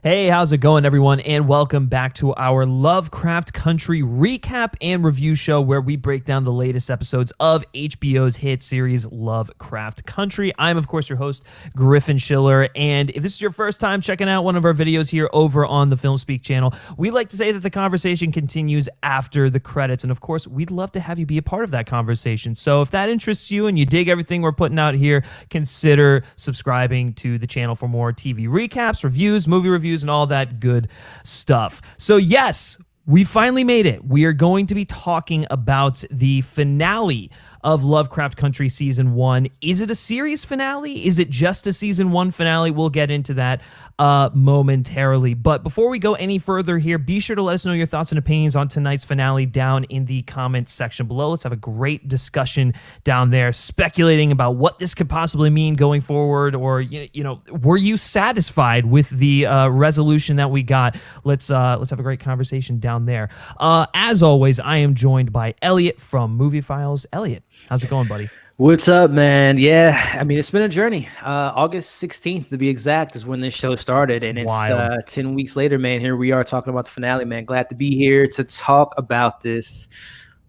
Hey, how's it going, everyone? And welcome back to our Lovecraft Country recap and review show where we break down the latest episodes of HBO's hit series Lovecraft Country. I'm, of course, your host, Griffin Schiller. And if this is your first time checking out one of our videos here over on the Film Speak channel, we like to say that the conversation continues after the credits. And, of course, we'd love to have you be a part of that conversation. So if that interests you and you dig everything we're putting out here, consider subscribing to the channel for more TV recaps, reviews, movie reviews, and all that good stuff. So yes, we finally made it. We are going to be talking about the finale of Lovecraft Country Season 1. Is it a series finale? Is it just a Season 1 finale? We'll get into that momentarily. But before we go any further here, be sure to let us know your thoughts and opinions on tonight's finale down in the comments section below. Let's have a great discussion down there, speculating about what this could possibly mean going forward, or, you know, were you satisfied with the resolution that we got? Let's have a great conversation down there. As always, I am joined by Elliott from Movie Files. Elliott, how's it going, buddy? What's up, man? Yeah, I mean, it's been a journey. August 16th, to be exact, is when this show started. And it's 10 weeks later, man. Here we are talking about the finale, man. Glad to be here to talk about this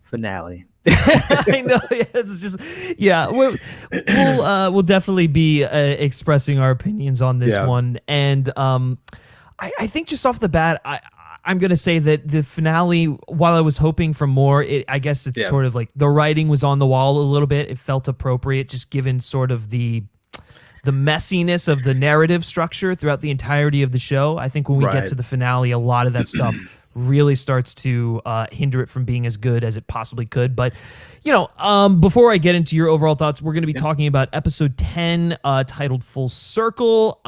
finale. I know. It's just, yeah. We'll definitely be expressing our opinions on this one. And I think just off the bat, I'm going to say that the finale, while I was hoping for more, I guess it's sort of like the writing was on the wall a little bit. It felt appropriate, just given sort of the messiness of the narrative structure throughout the entirety of the show. I think when we get to the finale, a lot of that stuff really starts to hinder it from being as good as it possibly could. But, you know, before I get into your overall thoughts, we're going to be talking about episode 10, titled Full Circle.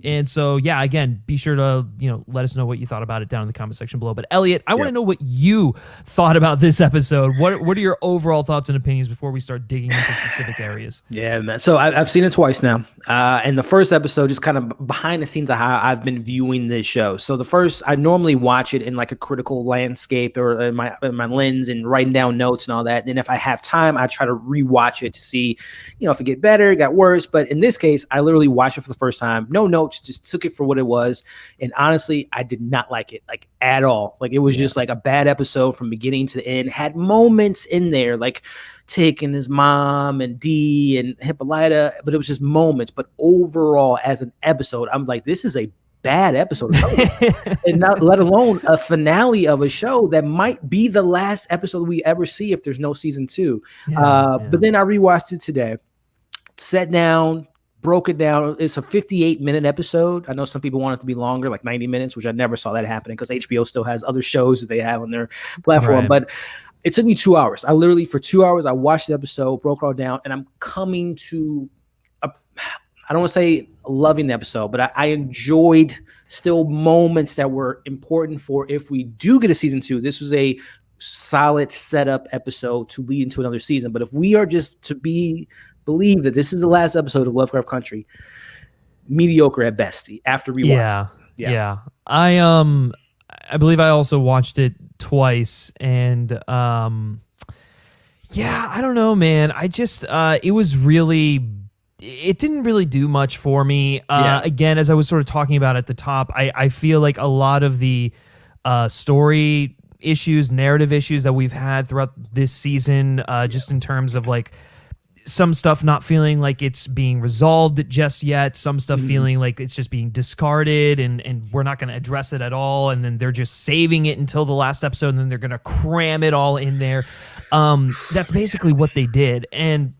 And so, yeah, again, be sure to, you know, let us know what you thought about it down in the comment section below. But Elliott, I want to know what you thought about this episode. What are your overall thoughts and opinions before we start digging into specific areas? Yeah, man. So I've seen it twice now. And the first episode, just kind of behind the scenes of how I've been viewing this show. So the first, I normally watch it in like a critical landscape or in my lens and writing down notes and all that. And if I have time, I try to rewatch it to see, you know, if it get better, it got worse. But in this case, I literally watched it for the first time. No notes, just took it for what it was. And honestly, I did not like it, like, at all. Like, it was just like a bad episode from beginning to the end. Had moments in there, like Tick and his mom and Dee and Hippolyta, but it was just moments. But overall, as an episode, I'm like, this is a bad episode of and not let alone a finale of a show that might be the last episode we ever see if there's no season 2. But then I rewatched it today, sat down, broke it down. It's a 58-minute episode. I know some people want it to be longer, like 90 minutes, which I never saw that happening because HBO still has other shows that they have on their platform. But it took me 2 hours. I literally, for 2 hours, I watched the episode, broke it all down, and I'm coming to I don't want to say loving the episode, but I enjoyed still moments that were important for if we do get a season 2. This was a solid setup episode to lead into another season. But if we are just to believe that this is the last episode of Lovecraft Country, mediocre at best after rewatch. Yeah. I believe I also watched it twice, and I don't know, man. I just it didn't really do much for me. Again, as I was sort of talking about at the top, I feel like a lot of the story issues, narrative issues that we've had throughout this season, just in terms of like some stuff not feeling like it's being resolved just yet, some stuff feeling like it's just being discarded and we're not going to address it at all, and then they're just saving it until the last episode and then they're going to cram it all in there. That's basically what they did. And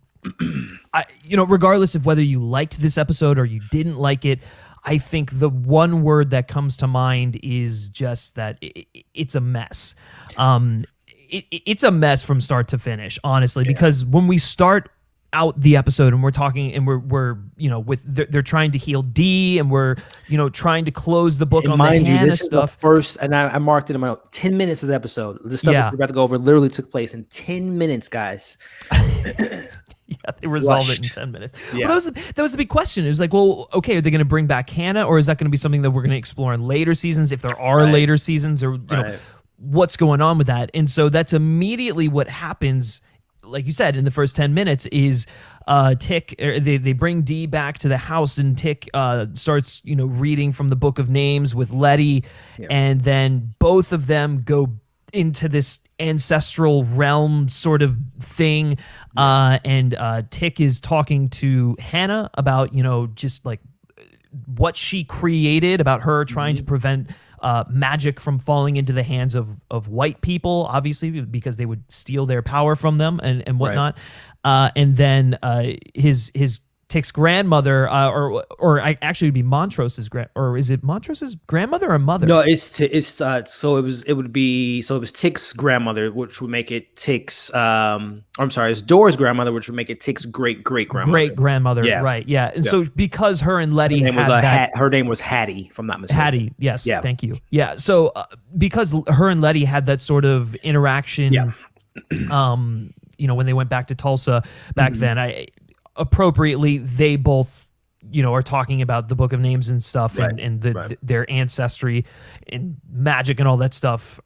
regardless of whether you liked this episode or you didn't like it, I think the one word that comes to mind is just that it's a mess. It's a mess from start to finish, honestly, because when we start out the episode and we're talking and we're they're trying to heal Dee and we're trying to close the book on the Hannah stuff. First, and I marked it in my 10 minutes of the episode. The stuff that we're about to go over literally took place in 10 minutes, guys. Yeah, they resolved it in 10 minutes. Yeah. Well, that was the big question. It was like, well, okay, are they going to bring back Hannah, or is that going to be something that we're going to explore in later seasons, if there are later seasons, or what's going on with that? And so that's immediately what happens like you said, in the first 10 minutes is Tick. They bring Dee back to the house, and Tick starts reading from the Book of Names with Letty, and then both of them go into this ancestral realm sort of thing, and Tick is talking to Hannah about just like what she created, about her trying to prevent magic from falling into the hands of white people, obviously, because they would steal their power from them and whatnot. And then his Tick's grandmother, or actually it'd be Montrose's or is it Montrose's grandmother or mother? No, so it was Tick's grandmother, which would make it Tick's. I'm sorry, it's Dora's grandmother, which would make it Tick's great grandmother. Great grandmother, right? Yeah, and so because her and Letty her name was Hattie, if I'm not mistaken. Hattie, yes, thank you. Yeah, so because her and Letty had that sort of interaction, when they went back to Tulsa back then, appropriately, they both, are talking about the Book of Names and stuff, and their ancestry and magic and all that stuff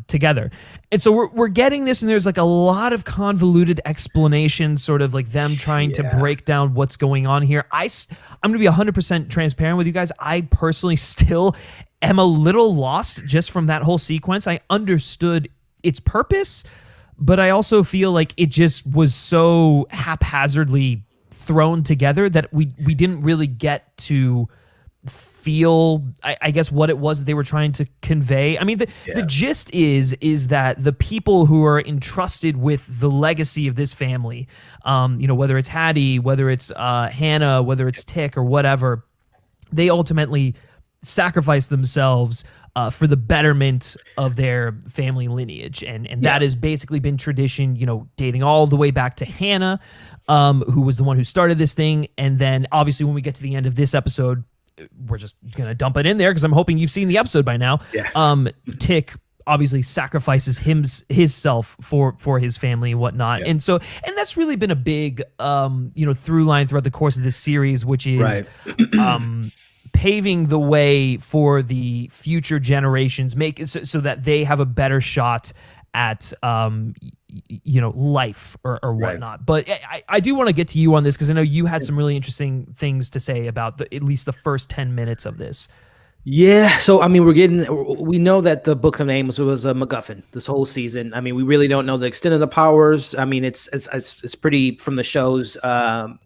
together. And so we're getting this, and there's like a lot of convoluted explanations, sort of like them trying to break down what's going on here. I'm going to be 100% transparent with you guys. I personally still am a little lost just from that whole sequence. I understood its purpose, but I also feel like it just was so haphazardly thrown together that we didn't really get to feel, I guess, what it was they were trying to convey. I mean, the gist is that the people who are entrusted with the legacy of this family, whether it's Hattie, whether it's Hannah, whether it's Tick or whatever, they ultimately sacrifice themselves for the betterment of their family lineage. And that has basically been tradition, dating all the way back to Hannah, who was the one who started this thing. And then obviously when we get to the end of this episode, we're just going to dump it in there because I'm hoping you've seen the episode by now. Tick obviously sacrifices himself for his family and whatnot. And that's really been a big, through line throughout the course of this series, which is, paving the way for the future generations, make it so that they have a better shot at life or whatnot. But I do want to get to you on this because I know you had some really interesting things to say about at least the first 10 minutes of this. Yeah, so I mean, we know that the Book of Names was a MacGuffin this whole season. I mean, we really don't know the extent of the powers. I mean, it's pretty from the show's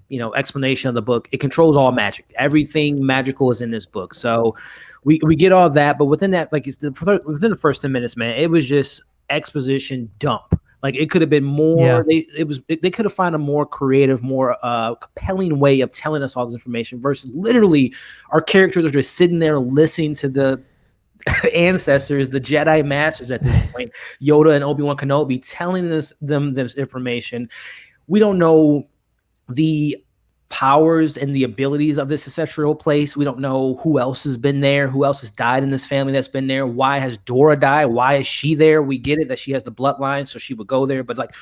explanation of the book. It controls all magic. Everything magical is in this book. So we get all that, but within that, like within the first 10 minutes, man, it was just exposition dump. Like it could have been more. They could have found a more creative, more compelling way of telling us all this information versus literally our characters are just sitting there listening to the ancestors, the Jedi Masters at this point, Yoda and Obi-Wan Kenobi, telling them this information. We don't know the powers and the abilities of this ancestral place. We don't know who else has been there, who else has died in this family that's been there. Why has Dora died? Why is she there? We get it that she has the bloodline, so she would go there. But like,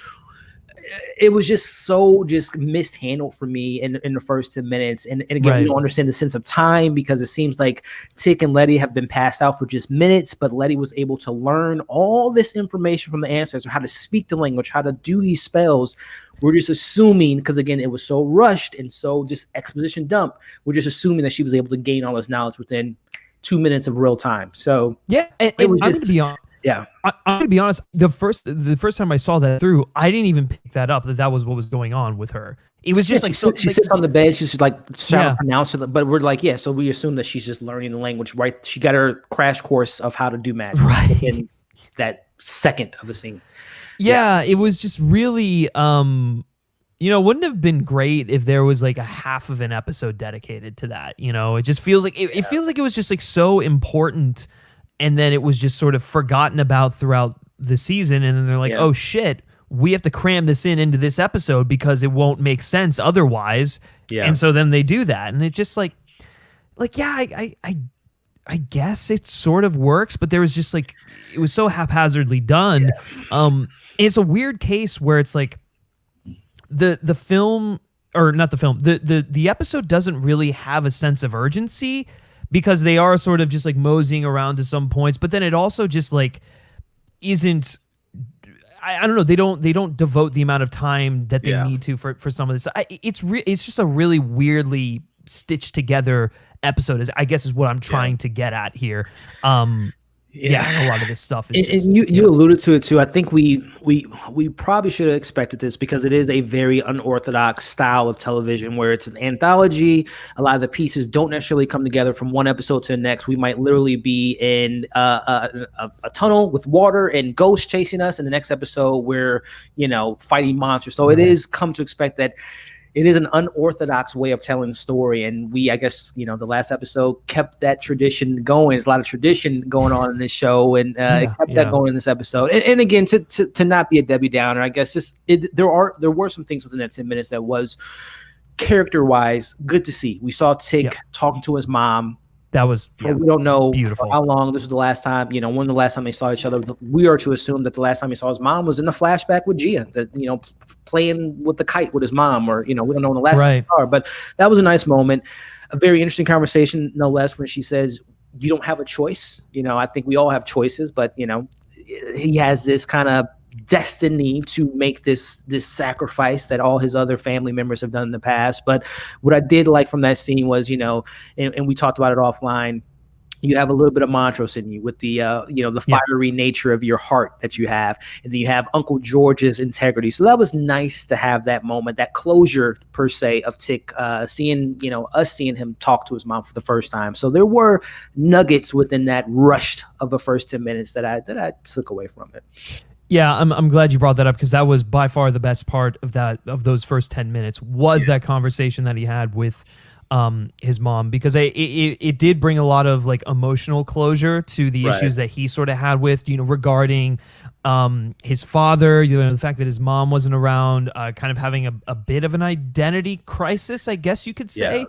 it was just mishandled for me in the first 10 minutes. And again, we don't understand the sense of time because it seems like Tick and Letty have been passed out for just minutes, but Letty was able to learn all this information from the ancestors, how to speak the language, how to do these spells. We're just assuming, because again, it was so rushed and so just exposition dump. We're just assuming that she was able to gain all this knowledge within 2 minutes of real time. So yeah, and I'm going to be honest. Yeah, I'm going to be honest. The first time I saw that through, I didn't even pick that up that was what was going on with her. It was just she sits on the bed. She's like trying to pronounce it, but we're like, so we assume that she's just learning the language, right? She got her crash course of how to do magic in that second of the scene. Yeah, it was just really, wouldn't have been great if there was like a half of an episode dedicated to that. It just feels like it feels like it was just like so important, and then it was just sort of forgotten about throughout the season, and then they're like, oh shit, we have to cram this into this episode because it won't make sense otherwise. Yeah, and so then they do that, and it just I guess it sort of works, but there was just like it was so haphazardly done. Yeah. It's a weird case where it's like the film, or not the film, the episode doesn't really have a sense of urgency because they are sort of just like moseying around to some points, but then it also just like isn't. I don't know. They don't devote the amount of time that they need to for some of this. It's just a really weirdly stitched together episode. I guess is what I'm trying to get at here. A lot of this stuff is just, and you alluded to it too. I think we probably should have expected this because it is a very unorthodox style of television where it's an anthology. A lot of the pieces don't necessarily come together from one episode to the next. We might literally be in a tunnel with water and ghosts chasing us, and the next episode we're fighting monsters. So it is come to expect that. It is an unorthodox way of telling the story, and I guess, the last episode kept that tradition going. There's a lot of tradition going on in this show, and it kept that going in this episode. And again, to not be a Debbie Downer, I guess there were some things within that 10 minutes that was character-wise good to see. We saw Tick talking to his mom. That was we don't know beautiful. How long this was the last time, when the last time they saw each other. We are to assume that the last time he saw his mom was in the flashback with Gia, that, playing with the kite with his mom, or, we don't know when the last time they saw her. But that was a nice moment, a very interesting conversation, no less, when she says, you don't have a choice. I think we all have choices, but, he has this kind of destiny to make this sacrifice that all his other family members have done in the past. But what I did like from that scene was, and we talked about it offline, you have a little bit of Montrose in you with the the fiery nature of your heart that you have, and then you have Uncle George's integrity. So that was nice to have that moment, that closure per se of Tick seeing him talk to his mom for the first time. So there were nuggets within that rushed of the first 10 minutes that I took away from it. Yeah, I'm glad you brought that up, because that was by far the best part of those first 10 minutes was that conversation that he had with his mom, because it did bring a lot of like emotional closure to the issues that he sort of had with regarding his father, the fact that his mom wasn't around, kind of having a bit of an identity crisis, I guess you could say.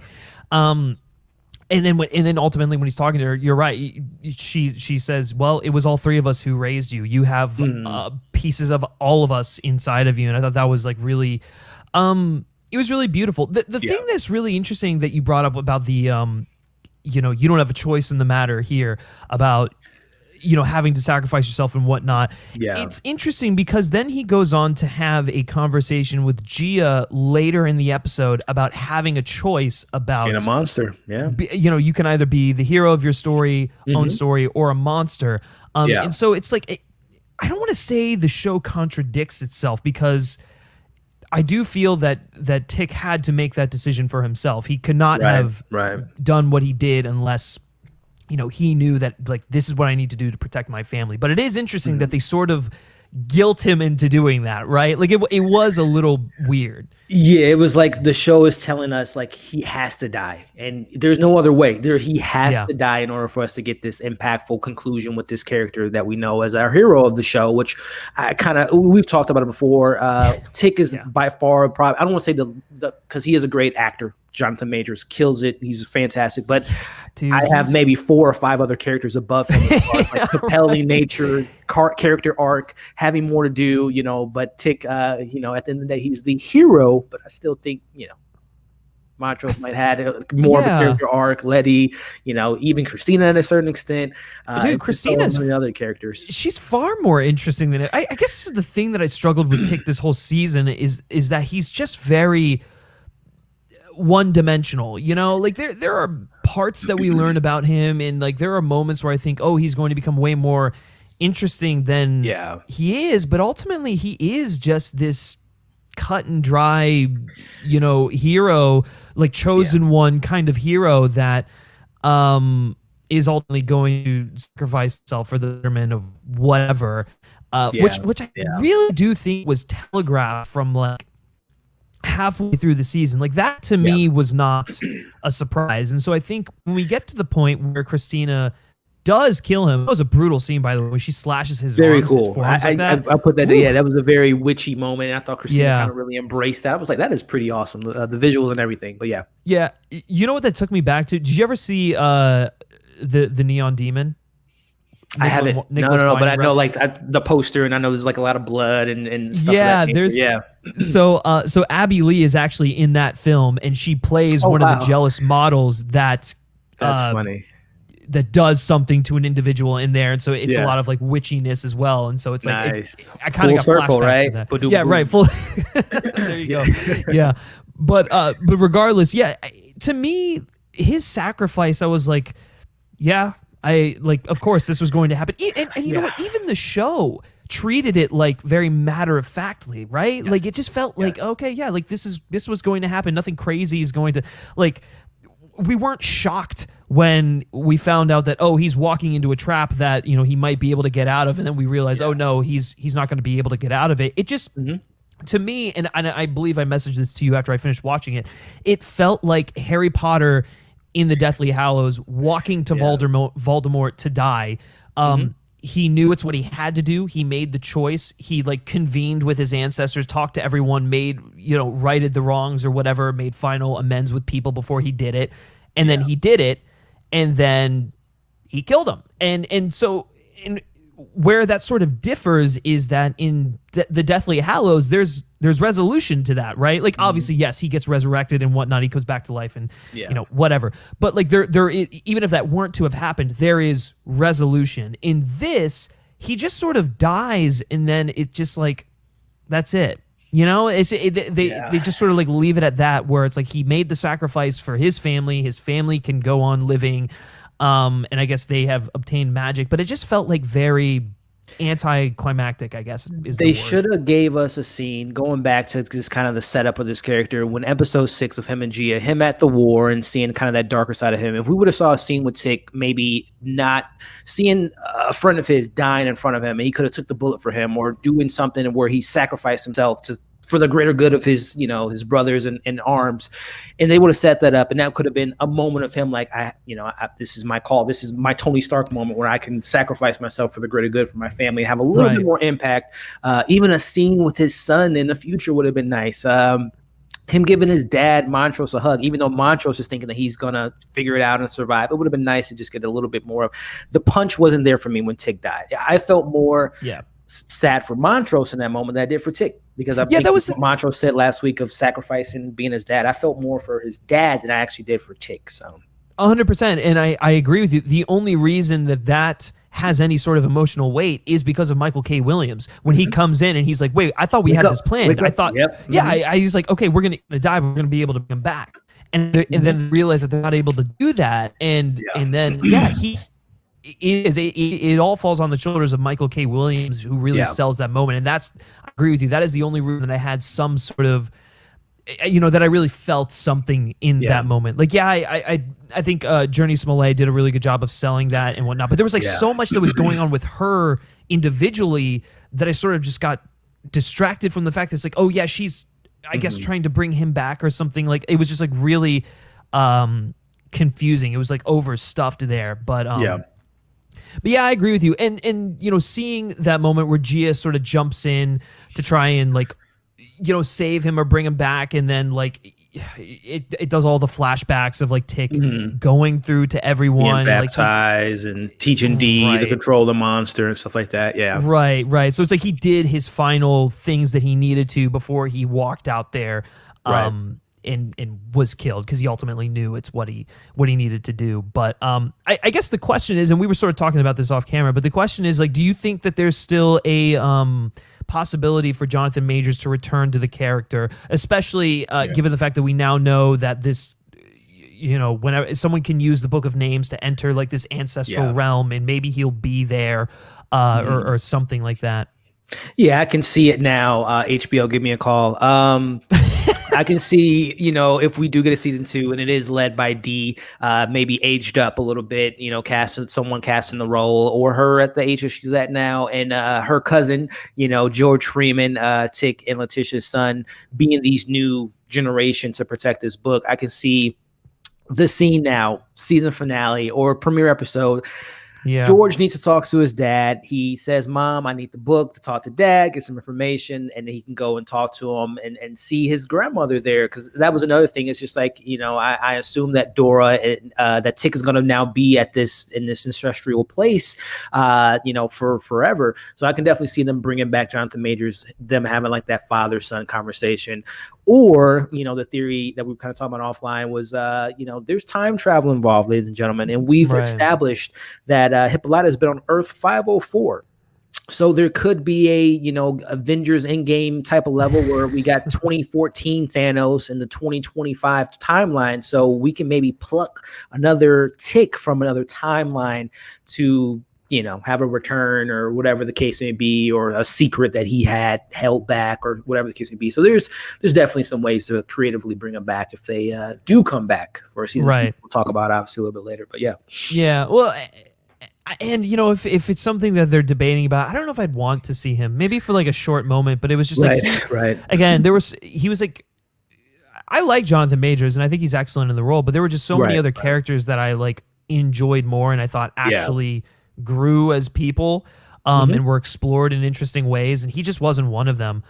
And then ultimately when he's talking to her, you're right. She says, well, it was all three of us who raised you. You have pieces of all of us inside of you. And I thought that was like really, it was really beautiful. The thing that's really interesting that you brought up about the, you don't have a choice in the matter here about, having to sacrifice yourself and whatnot. Yeah. It's interesting because then he goes on to have a conversation with Gia later in the episode about having a choice about being a monster. Yeah. You can either be the hero of your story, own story, or a monster. And so it's like, I don't want to say the show contradicts itself, because I do feel that Tick had to make that decision for himself. He could not have done what he did unless he knew that, like, this is what I need to do to protect my family. But it is interesting that they sort of guilt him into doing that, right? Like, it was a little weird. Yeah, it was like the show is telling us, like, he has to die. And there's no other way. He has to die in order for us to get this impactful conclusion with this character that we know as our hero of the show, which we've talked about it before. Tick is by far, probably, I don't want to say the because he is a great actor. Jonathan Majors kills it. He's fantastic. But dude, I have maybe 4 or 5 other characters above him as far as, like, compelling nature, character arc, having more to do, but Tick, at the end of the day, he's the hero, but I still think, Montrose might have more of a character arc, Letty, even Christina to a certain extent. Dude, Christina's so many other characters. She's far more interesting than it. I guess this is the thing that I struggled with Tick this whole season is that he's just very one-dimensional, like there are parts that we learn about him, and like there are moments where I think, oh, he's going to become way more interesting than he is, but ultimately he is just this cut and dry, hero, like chosen one kind of hero that is ultimately going to sacrifice himself for the betterment of whatever, which I really do think was telegraphed from like halfway through the season. Like that to me was not a surprise. And so I think when we get to the point where Christina does kill him, that was a brutal scene, by the way, when she slashes his very arms, cool. his forearms like that. I put that. Yeah, that was a very witchy moment. I thought Christina kind of really embraced that. I was like, that is pretty awesome. The visuals and everything. But yeah. You know what that took me back to? Did you ever see the Neon Demon? I haven't. No, but I know like the poster, and I know there's like a lot of blood and stuff. Yeah, there's So Abby Lee is actually in that film, and she plays one of the jealous models that. That's funny. that does something to an individual in there, and so it's a lot of like witchiness as well, and so it's like I kind of got circle, flashbacks right? to that. Yeah, right. Full. There you go. Yeah, but regardless, to me, his sacrifice, I was like, of course this was going to happen, and you know what? Even the show treated it like very matter of factly, right? Yes. Like it just felt like, okay, like this was going to happen. Nothing crazy is going to, like, we weren't shocked when we found out that, he's walking into a trap that, he might be able to get out of. And then we realized, oh no, he's not going to be able to get out of it. It just, to me, and I believe I messaged this to you after I finished watching it, it felt like Harry Potter in the Deathly Hallows walking to Voldemort to die. He knew it's what he had to do. He made the choice. He like convened with his ancestors, talked to everyone, made, righted the wrongs or whatever, made final amends with people before he did it. And then he did it, and then he killed him. And so where that sort of differs is that in the Deathly Hallows, there's resolution to that, right? Like obviously, yes, he gets resurrected and whatnot. He comes back to life and whatever. But like there is, even if that weren't to have happened, there is resolution. In this, he just sort of dies, and then it's just like that's it. They just sort of like leave it at that, where it's like he made the sacrifice for his family. His family can go on living. And I guess they have obtained magic, but it just felt like very anticlimactic, I guess. They should have gave us a scene going back to just kind of the setup of this character when episode 6 of him and Gia, him at the war and seeing kind of that darker side of him. If we would have saw a scene with Tick, maybe not seeing a friend of his dying in front of him, and he could have took the bullet for him, or doing something where he sacrificed himself for the greater good of his, his brothers in arms, and they would have set that up, and that could have been a moment of him like, this is my call, this is my Tony Stark moment where I can sacrifice myself for the greater good for my family, have a little bit more impact. Even a scene with his son in the future would have been nice. Him giving his dad Montrose a hug, even though Montrose is thinking that he's gonna figure it out and survive, it would have been nice to just get a little bit more of the punch. Wasn't there for me when Tick died. I felt more sad for Montrose in that moment than I did for Tick, because I think that was what Montrose said last week of sacrificing being his dad. I felt more for his dad than I actually did for Tick. So 100%, and I agree with you. The only reason that has any sort of emotional weight is because of Michael K. Williams. When he comes in and he's like, wait, I thought we had this planned. I thought, I was like, okay, we're going to die, but we're going to be able to bring him back. And then realize that they're not able to do that. And then, it all falls on the shoulders of Michael K. Williams, who really sells that moment. And I agree with you. That is the only reason that I had some sort of, that I really felt something in that moment. Like, I think Jurnee Smollett did a really good job of selling that and whatnot. But there was like so much that was going on with her individually that I sort of just got distracted from the fact that it's like, oh yeah, she's, I guess, trying to bring him back or something. Like, it was just like really confusing. It was like overstuffed there. But I agree with you. And seeing that moment where Gia sort of jumps in to try and like, save him or bring him back, and then like it does all the flashbacks of like Tick going through to everyone, baptize and teaching Dee to control the monster and stuff like that. Right. So it's like he did his final things that he needed to before he walked out there, and was killed, because he ultimately knew it's what he needed to do. But I guess the question is, and we were sort of talking about this off camera, but the question is like, do you think that there's still a possibility for Jonathan Majors to return to the character, especially given the fact that we now know that this, whenever someone can use the Book of Names to enter like this ancestral realm, and maybe he'll be there or something like that. Yeah, I can see it now. HBO, give me a call. I can see, if we do get a season 2 and it is led by Dee, maybe aged up a little bit, someone casting the role, or her at the age that she's at now, and her cousin, George Freeman, Tick and Letitia's son, being these new generation to protect this book. I can see the scene now, season finale or premiere episode. Yeah. George needs to talk to his dad. He says, Mom, I need the book to talk to Dad, get some information, and then he can go and talk to him and see his grandmother there. Because that was another thing. It's just like, I assume that Dora and that Tick is going to now be in this ancestral place, for forever. So I can definitely see them bringing back Jonathan Majors, them having like that father-son conversation. Or, the theory that we kind of talked about offline was, there's time travel involved, ladies and gentlemen. And we've established that Hippolyta has been on Earth 504. So there could be a, Avengers Endgame type of level where we got 2014 Thanos in the 2025 timeline. So we can maybe pluck another tick from another timeline to, have a return or whatever the case may be, or a secret that he had held back or whatever the case may be. So there's definitely some ways to creatively bring them back if they do come back for a season. Right. We'll talk about obviously a little bit later, but yeah. Yeah. Well, and if it's something that they're debating about, I don't know if I'd want to see him maybe for like a short moment, but it was just right. Again, he was like, I like Jonathan Majors and I think he's excellent in the role, but there were just so many other characters that I like enjoyed more and I thought actually grew as people and were explored in interesting ways, and he just wasn't one of them.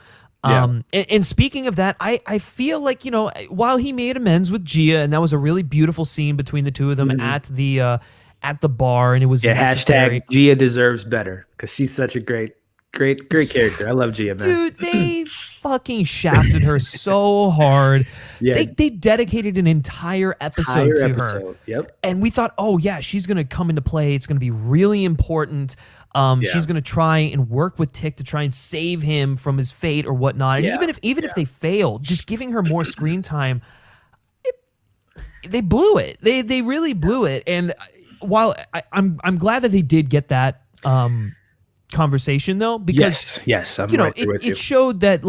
And speaking of that, I feel like, while he made amends with Gia, and that was a really beautiful scene between the two of them at the bar, and it was necessary. Hashtag Gia deserves better, because she's such a great character. I love Gia, man. Dude, they fucking shafted her so hard. Yeah. They dedicated an entire episode to her. Yep. And we thought, oh yeah, she's going to come into play. It's going to be really important. She's going to try and work with Tick to try and save him from his fate or whatnot. And even if they failed, just giving her more screen time, they blew it. They really blew it. And while I'm glad that they did get that conversation though, because yes, I'm right there with you. It showed that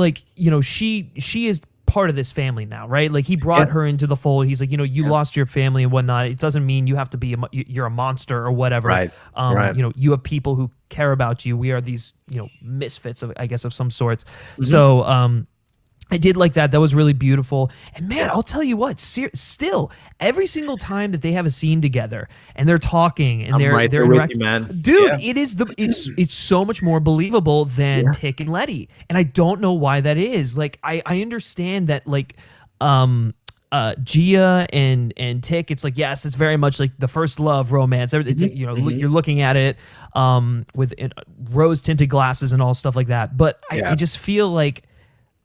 she is part of this family now, right? Like he brought her into the fold. He's like, you lost your family and whatnot. It doesn't mean you have to be you're a monster or whatever. Right. You have people who care about you. We are these misfits of some sorts. So I did like that. That was really beautiful. And man, I'll tell you what, still, every single time that they have a scene together and they're talking and they're interacting, man. Dude, it's so much more believable than Tick and Letty. And I don't know why that is. Like I understand that Gia and Tick, it's like, yes, it's very much like the first love romance. It's like, you're looking at it with rose tinted glasses and all stuff like that. But I just feel like,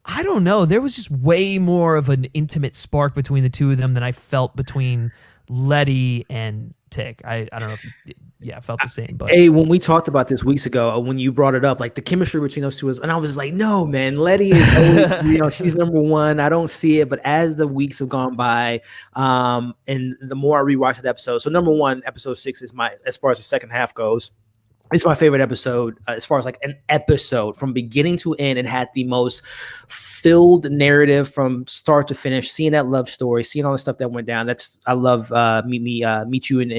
I don't know. There was just way more of an intimate spark between the two of them than I felt between Letty and Tick. I don't know if I felt the same. But hey, when we talked about this weeks ago, when you brought it up, like the chemistry between those two, and I was like, no, man, Letty is always, she's number one. I don't see it, but as the weeks have gone by, and the more I rewatch the episode, so number one, episode 6 is as far as the second half goes. It's my favorite episode as far as like an episode from beginning to end. It had the most filled narrative from start to finish, seeing that love story, seeing all the stuff that went down. I love Meet You and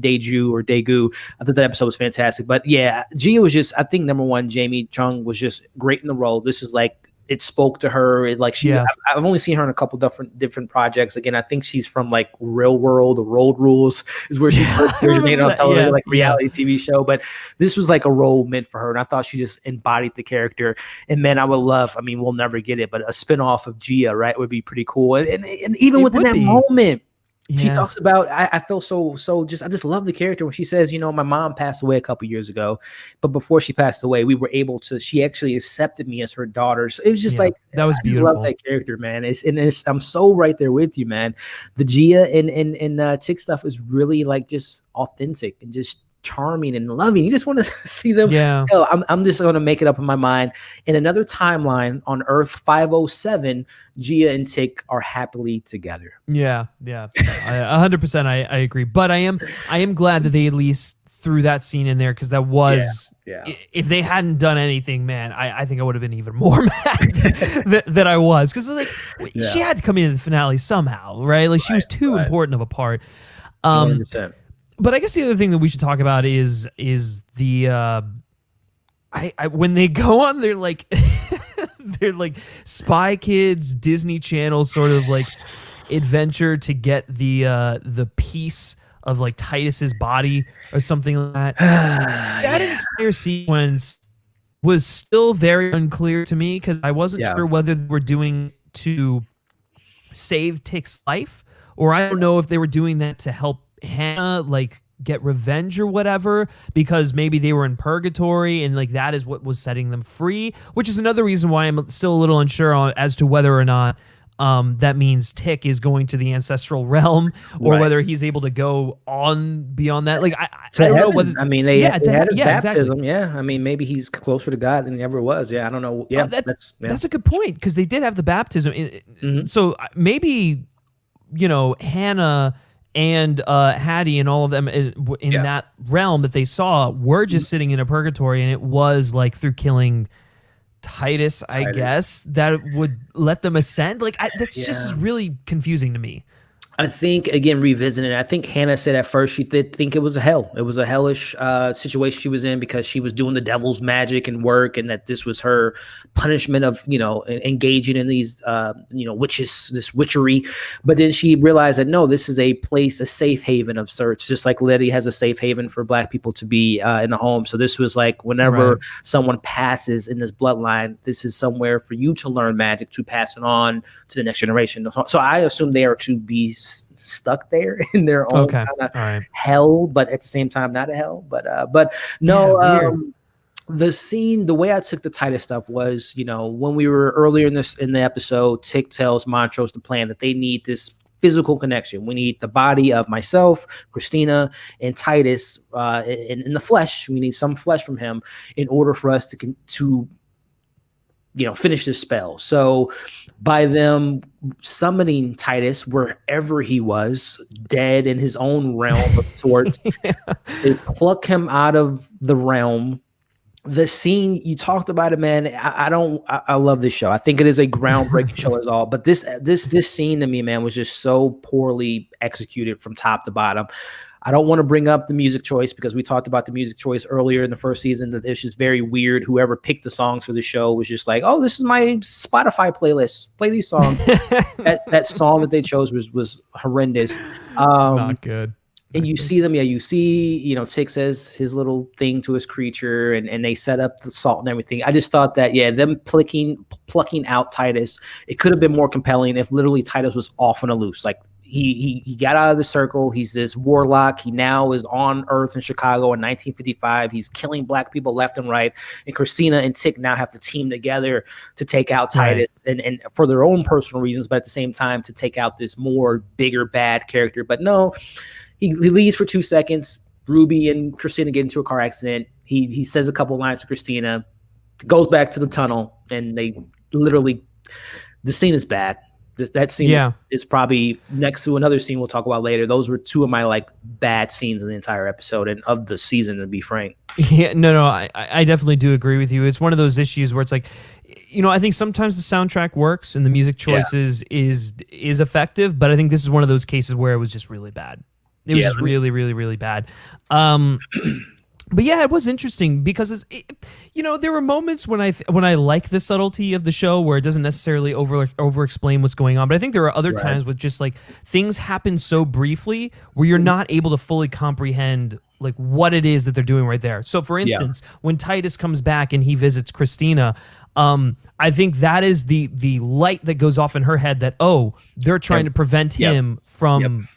Daegu or Daegu. I thought that episode was fantastic. But yeah, Gia was just, I think number one, Jamie Chung was just great in the role. This is like, it spoke to her. I've only seen her in a couple different projects. Again, I think she's from like Real World or Road Rules is where she first originated on television, reality TV show. But this was like a role meant for her, and I thought she just embodied the character. And man, I would love. I mean, we'll never get it, but a spinoff of Gia, right, would be pretty cool. And even within that moment. She talks about, I feel so I just love the character when she says, my mom passed away a couple years ago, but before she passed away, we were able to, she actually accepted me as her daughter. So it was just like, that was beautiful. I love that character, man. I'm so right there with you, man. The Gia and Tick stuff is really like just authentic and just charming and loving. You just want to see them. Yeah. I'm just going to make it up in my mind. In another timeline on Earth 507, Gia and Tick are happily together. Yeah. 100%. I agree. But I am glad that they at least threw that scene in there, because that was, if they hadn't done anything, man, I think I would have been even more mad than I was. Because like she had to come into the finale somehow, right? Like she was too important of a part. 100%. But I guess the other thing that we should talk about is the when they go on their like they're like Spy Kids Disney Channel sort of like adventure to get the piece of like Titus's body or something like that. That entire sequence was still very unclear to me, because I wasn't sure whether they were doing to save Tick's life, or I don't know if they were doing that to help Hannah like get revenge or whatever, because maybe they were in purgatory and like that is what was setting them free, which is another reason why I'm still a little unsure as to whether or not that means Tick is going to the ancestral realm, or Right. whether he's able to go on beyond that. Like I To don't know heaven. whether. I mean, they Yeah, had his exactly. baptism. Yeah, I mean, maybe he's closer to God than he ever was. Yeah, I don't know. Yeah, That's a good point, because they did have the baptism. Mhm. So maybe, Hannah and Hattie and all of them in that realm that they saw were just sitting in a purgatory, and it was like through killing Titus, I guess, that would let them ascend. Like that's just really confusing to me. I think, again, revisiting it, I think Hannah said at first she did think it was a hell. It was a hellish situation she was in because she was doing the devil's magic and work, and that this was her punishment of, engaging in these, witches, this witchery. But then she realized that, no, this is a place, a safe haven of sorts, just like Letty has a safe haven for Black people to be in the home. So this was like whenever someone passes in this bloodline, this is somewhere for you to learn magic, to pass it on to the next generation. So I assume they are to be stuck there in their own kind of hell, but at the same time not a hell. But no, the scene, the way I took the Titus stuff was, when we were earlier in the episode, Tick tells Montrose the plan that they need this physical connection. We need the body of myself, Christina, and Titus in the flesh. We need some flesh from him in order for us to finish this spell. So by them summoning Titus wherever he was, dead in his own realm of sorts, they pluck him out of the realm. The scene, you talked about it, man. I love this show. I think it is a groundbreaking show as all, but this scene to me, man, was just so poorly executed from top to bottom. I don't want to bring up the music choice because we talked about the music choice earlier in the first season, that it's just very weird. Whoever picked the songs for the show was just like, oh, this is my Spotify playlist. Play these songs. that song that they chose was horrendous. It's not good. And you see them, Tick says his little thing to his creature, and they set up the salt and everything. I just thought that, them plucking out Titus, it could have been more compelling if literally Titus was off on a loose. Like, he got out of the circle. He's this warlock. He now is on Earth in Chicago in 1955. He's killing Black people left and right. And Christina and Tick now have to team together to take out Titus, and for their own personal reasons, but at the same time to take out this more bigger bad character. But no, he leaves for 2 seconds. Ruby and Christina get into a car accident. He says a couple lines to Christina, goes back to the tunnel, and they literally, the scene is bad. That scene is probably next to another scene we'll talk about later. Those were two of my bad scenes in the entire episode and of the season, to be frank. Yeah, no, I definitely do agree with you. It's one of those issues where it's like, I think sometimes the soundtrack works and the music choices is effective, but I think this is one of those cases where it was just really bad. It was just really, really, really bad. But yeah, it was interesting because there were moments when I like the subtlety of the show where it doesn't necessarily over explain what's going on. But I think there are other times with just things happen so briefly where you're not able to fully comprehend what it is that they're doing right there. So for instance, when Titus comes back and he visits Christina, I think that is the light that goes off in her head that, they're trying to prevent him from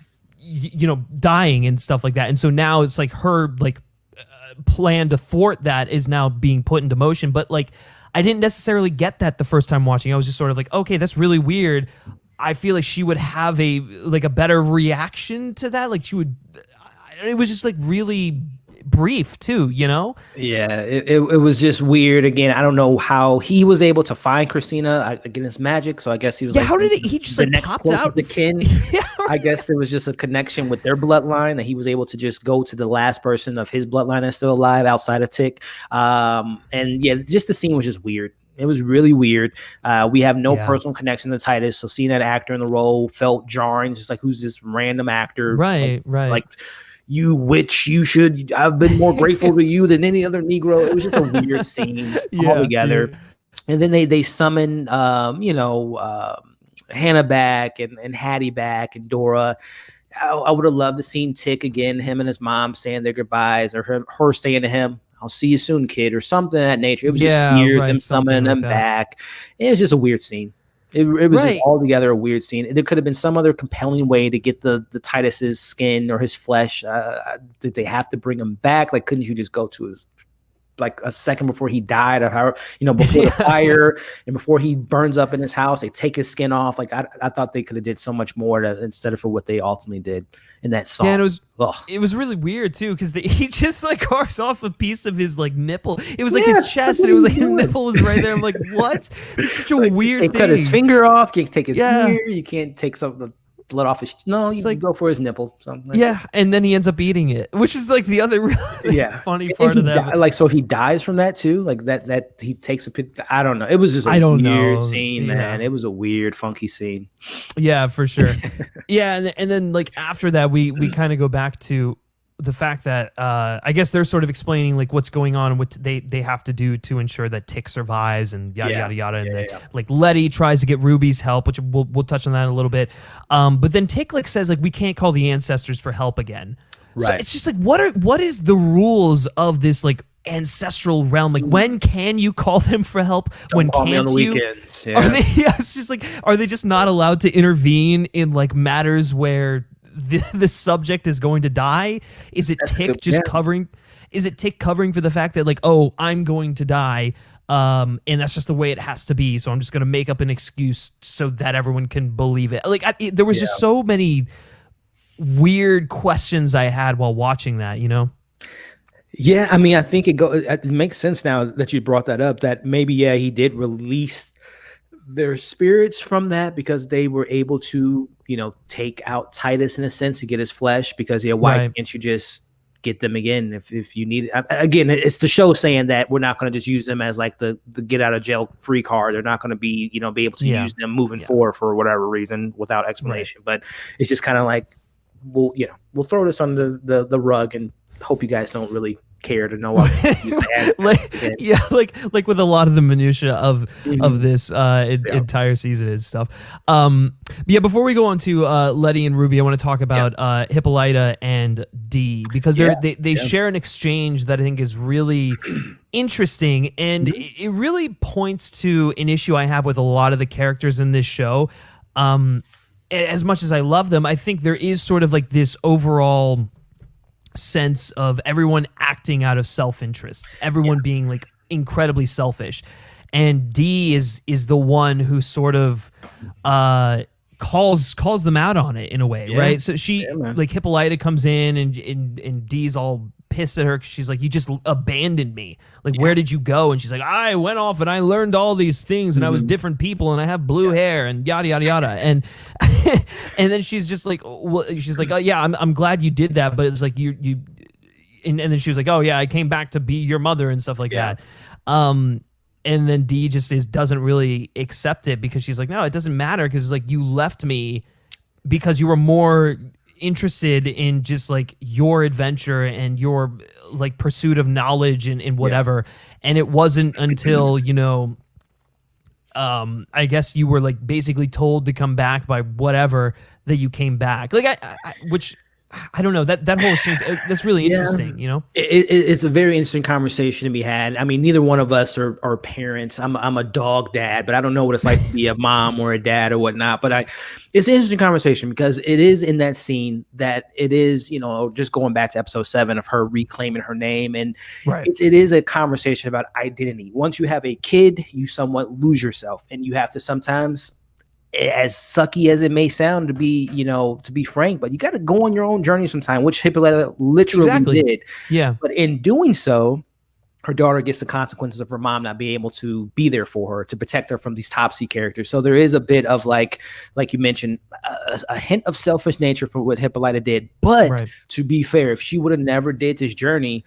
dying and stuff like that. And so now it's her plan to thwart that is now being put into motion. But I didn't necessarily get that the first time watching. I was just sort of okay, that's really weird. I feel like she would have a better reaction to that. She would, it was just really brief too, Yeah, it was just weird. Again, I don't know how he was able to find Christina. Again, it's magic, so I guess he was how did he just the next popped out the kin? I guess there was just a connection with their bloodline that he was able to just go to the last person of his bloodline that's still alive outside of Tick. And just the scene was just weird. It was really weird. We have no personal connection to Titus, so seeing that actor in the role felt jarring. Just who's this random actor? Right. You witch, I've been more grateful to you than any other Negro. It was just a weird scene altogether. Yeah. And then they summon, Hannah back and Hattie back and Dora. I would have loved to seen Tick again, him and his mom saying their goodbyes, or her saying to him, I'll see you soon, kid, or something of that nature. It was just weird, them summoning them back. It was just a weird scene. It was just altogether a weird scene. There could have been some other compelling way to get the Titus's skin or his flesh. Did they have to bring him back? Couldn't you just go to his like a second before he died, or how, before the fire and before he burns up in his house, they take his skin off. Like I thought they could have did so much more instead of for what they ultimately did in that song. Yeah, and it was really weird too, because he just like carves off a piece of his like nipple. It was like his chest, and it was like his nipple was right there. I'm like, what? It's such a weird thing. Cut his finger off. You can't take his ear. You can't take some of the blood off his. No, you go for his nipple. And then he ends up eating it, which is like the other really funny part of that. So he dies from that too. Like that he takes a pit. I don't know. It was just a weird scene, man. It was a weird, funky scene. Yeah, for sure. Yeah, and then like after that, we kind of go back to the fact that I guess they're sort of explaining like what's going on and what they have to do to ensure that Tick survives and yada yada yada. And then like Letty tries to get Ruby's help, which we'll touch on that in a little bit. But then Tick like says like we can't call the ancestors for help again. Right. So it's just like what is the rules of this like ancestral realm? Like when can you call them for help? When can't you? On the weekends. Yeah. It's just like, are they just not allowed to intervene in like matters where the subject is going to die? Is it Tick covering? Is it Tick covering for the fact that like, oh, I'm going to die, and that's just the way it has to be. So I'm just going to make up an excuse so that everyone can believe it. Like there was just so many weird questions I had while watching that. Yeah, I mean, I think it makes sense now that you brought that up. That maybe he did release their spirits from that because they were able to, take out Titus in a sense to get his flesh. Because why can't you just get them again if you need it? Again, it's the show saying that we're not going to just use them as like the get out of jail free card. They're not going to be be able to use them moving forward for whatever reason without explanation. But it's just kind of like we'll throw this under the rug and hope you guys don't really care to know what like with a lot of the minutia of this entire season and stuff. But before we go on to Letty and Ruby, I want to talk about Hippolyta and Dee, because they share an exchange that I think is really interesting, and it really points to an issue I have with a lot of the characters in this show. As much as I love them, I think there is sort of like this overall sense of everyone acting out of self-interests, everyone being like incredibly selfish, and Dee is the one who sort of calls them out on it in a way, right? So she like Hippolyta comes in and Dee's all pissed at her because she's like, you just abandoned me, like where did you go? And she's like, I went off and I learned all these things and I was different people and I have blue hair and yada yada yada. And and then she's just like, well, she's like, oh yeah, I'm glad you did that, but it's like you and then she was like, oh yeah, I came back to be your mother and stuff like that. And then Dee just doesn't really accept it because she's like, no, it doesn't matter, because like you left me because you were more interested in just like your adventure and your like pursuit of knowledge and whatever. And it wasn't until I guess you were like basically told to come back by whatever that you came back. Like which I don't know, that whole exchange, that's really interesting, It's a very interesting conversation to be had. I mean, neither one of us are parents. I'm a dog dad, but I don't know what it's like to be a mom or a dad or whatnot. But it's an interesting conversation because it is in that scene that it is, just going back to episode 7 of her reclaiming her name. And it is a conversation about identity. Once you have a kid, you somewhat lose yourself, and you have to sometimes, as sucky as it may sound to be frank, but you got to go on your own journey sometime, which Hippolyta literally did. Yeah. But in doing so, her daughter gets the consequences of her mom not being able to be there for her, to protect her from these Topsy characters. So there is a bit of like you mentioned, a hint of selfish nature for what Hippolyta did. But to be fair, if she would have never did this journey,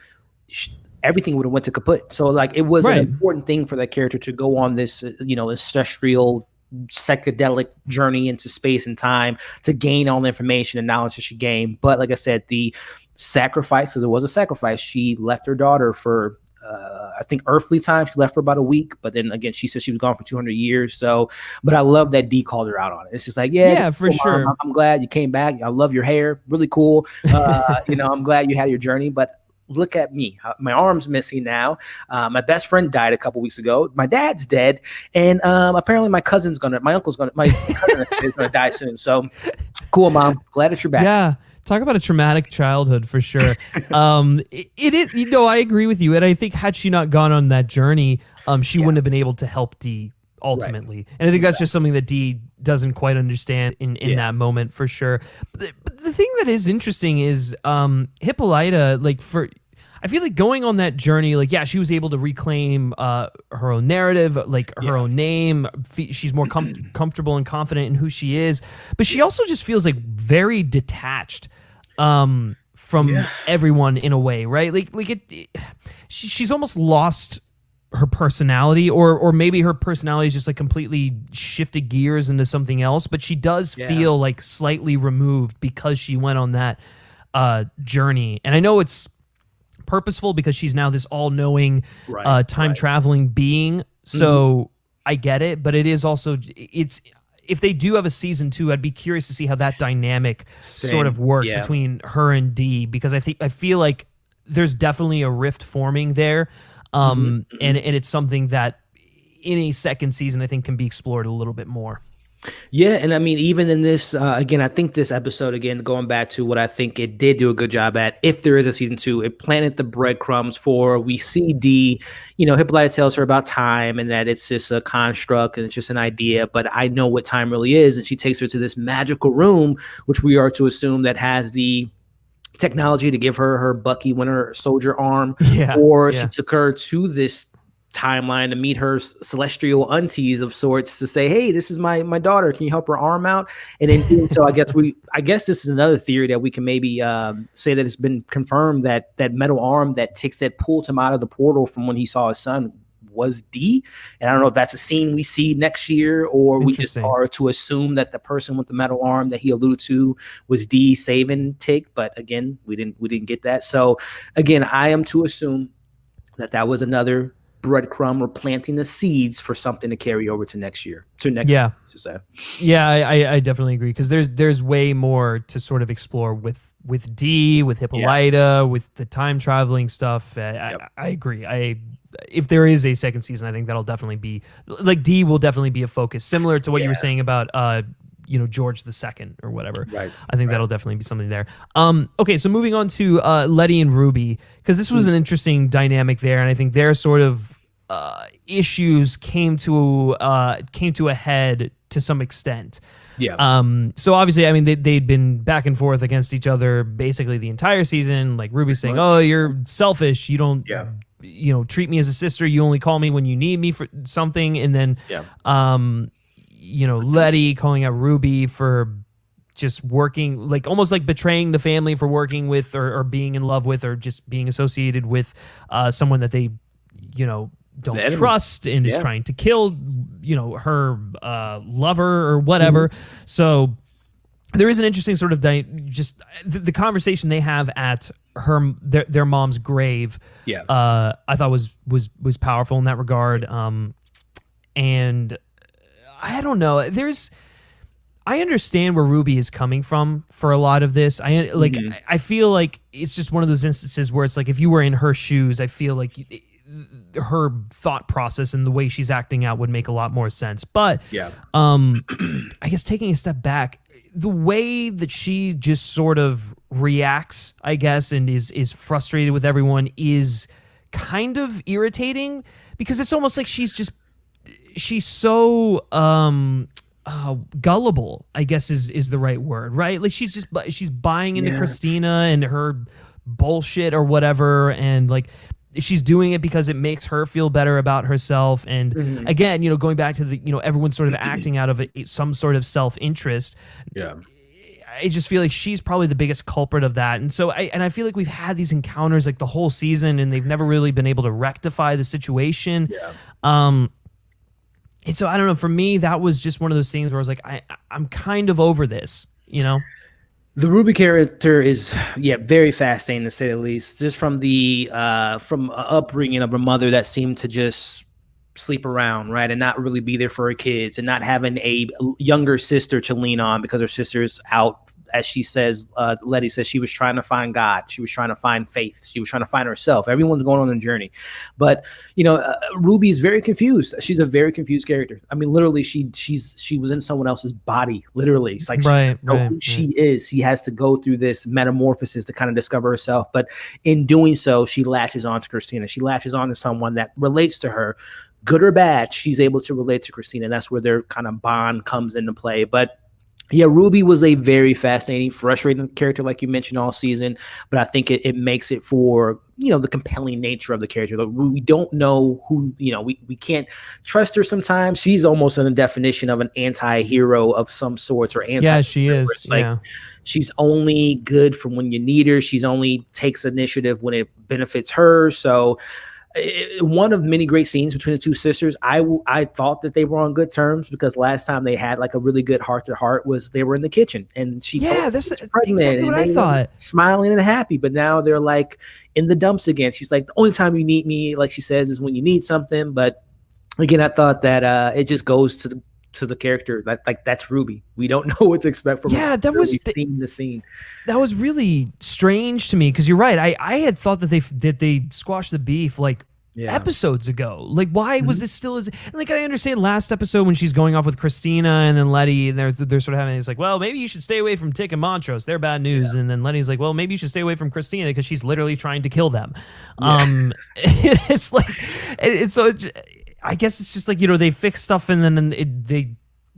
everything would have went to kaput. So like it was an important thing for that character to go on this, ancestral psychedelic journey into space and time to gain all the information and knowledge that she gained. But like I said, the sacrifice, because it was a sacrifice, she left her daughter for I think earthly time. She left for about a week, but then again, she said she was gone for 200 years. So, but I love that Dee called her out on it. It's just like, for sure. Mom, I'm glad you came back. I love your hair. Really cool. I'm glad you had your journey, but look at me. My arm's missing now. My best friend died a couple weeks ago. My dad's dead. And apparently my cousin is going to die soon. So cool, Mom. Glad that you're back. Yeah, Talk about a traumatic childhood for sure. It is, I agree with you. And I think had she not gone on that journey, she wouldn't have been able to help Dee ultimately. Right. And I think that's just something that Dee doesn't quite understand in that moment for sure. But the thing that is interesting is Hippolyta, I feel like going on that journey, she was able to reclaim her own narrative, her own name. She's more comfortable and confident in who she is. But she also just feels very detached from everyone in a way, right? She's almost lost her personality, or maybe her personality is just completely shifted gears into something else. But she does feel slightly removed because she went on that journey. And I know it's purposeful because she's now this all-knowing time traveling being, so I get it, but it is also, if they do have a season 2, I'd be curious to see how that dynamic sort of works between her and Dee, because I feel like there's definitely a rift forming there, and it's something that in a second season I think can be explored a little bit more. Yeah, and I mean, even in this, again, I think this episode, again, going back to what I think it did do a good job at, if there is a season 2, it planted the breadcrumbs for, we see Dee, Hippolyta tells her about time and that it's just a construct and it's just an idea, but I know what time really is. And she takes her to this magical room, which we are to assume that has the technology to give her her Bucky Winter Soldier arm, she took her to this timeline to meet her celestial aunties of sorts to say, hey, this is my daughter, can you help her arm out? And then so I guess this is another theory that we can maybe say that it's been confirmed that that metal arm that pulled him out of the portal from when he saw his son was Dee. And I don't know if that's a scene we see next year, or we just are to assume that the person with the metal arm that he alluded to was Dee saving Tig, but again, we didn't get that. So again, I am to assume that was another breadcrumb or planting the seeds for something to carry over to next year. Yeah, I definitely agree, because there's way more to sort of explore with Dee, with Hippolyta, with the time traveling stuff. I agree. If there is a second season, I think that'll definitely be Dee will definitely be a focus, similar to what you were saying about George II or whatever. Right. I think that'll definitely be something there. Okay, so moving on to Letty and Ruby, because this was an interesting dynamic there, and I think their sort of issues came to a head to some extent. Yeah. So obviously, I mean, they'd been back and forth against each other basically the entire season. Ruby saying, "Oh, you're selfish. You don't." Treat me as a sister. You only call me when you need me for something. And then, Letty calling out Ruby for just working, almost betraying the family for working with or being in love with or just being associated with someone that they, don't trust and is trying to kill, her lover or whatever. So there is an interesting sort of just the conversation they have at their mom's grave. I thought was powerful in that regard. And I don't know. I understand where Ruby is coming from for a lot of this. I feel like it's just one of those instances where it's if you were in her shoes, I feel like her thought process and the way she's acting out would make a lot more sense. But I guess taking a step back, the way that she just sort of reacts, I guess, and is frustrated with everyone is kind of irritating, because it's almost like she's so gullible, I guess is the right word, right? She's buying into Christina and her bullshit or whatever, and she's doing it because it makes her feel better about herself. And again, going back to the, everyone's sort of acting out of some sort of self-interest. Yeah. I just feel like she's probably the biggest culprit of that. And so I feel like we've had these encounters the whole season, and they've never really been able to rectify the situation. Yeah. And so I don't know, for me, that was just one of those things where I was I'm kind of over this, The Ruby character is, very fascinating to say the least. Just from the upbringing of a mother that seemed to just sleep around, right, and not really be there for her kids, and not having a younger sister to lean on because her sister's out as she says, Letty says, she was trying to find God. She was trying to find faith. She was trying to find herself. Everyone's going on a journey. But, Ruby's very confused. She's a very confused character. I mean, literally, she was in someone else's body, literally. It's like she is. She has to go through this metamorphosis to kind of discover herself. But in doing so, she latches on to Christina. She latches on to someone that relates to her. Good or bad, she's able to relate to Christina. And that's where their kind of bond comes into play. But yeah, Ruby was a very fascinating, frustrating character, like you mentioned, all season. But I think it makes it for, the compelling nature of the character. Like, we don't know who, we can't trust her sometimes. She's almost in the definition of an anti-hero of some sorts, or anti. Yeah, she is. It's like, she's only good for when you need her. She's only takes initiative when it benefits her. So one of many great scenes between the two sisters. I thought that they were on good terms, because last time they had like a really good heart to heart was they were in the kitchen, and she that's exactly what I thought, smiling and happy. But now they're like in the dumps again. She's like, the only time you need me, like she says, is when you need something. But again, I thought that it just goes to the character that, like, that's Ruby. We don't know what to expect from her. Yeah, that was the scene. That was really strange to me, because you're right. I had thought that they squashed the beef like episodes ago. Like, why was this still like, I understand last episode when she's going off with Christina and then Letty, and they're sort of having this like, well, maybe you should stay away from Tick and Montrose. They're bad news. And then Letty's like, well, maybe you should stay away from Christina because she's literally trying to kill them. It's like, I guess it's just like, they fix stuff and then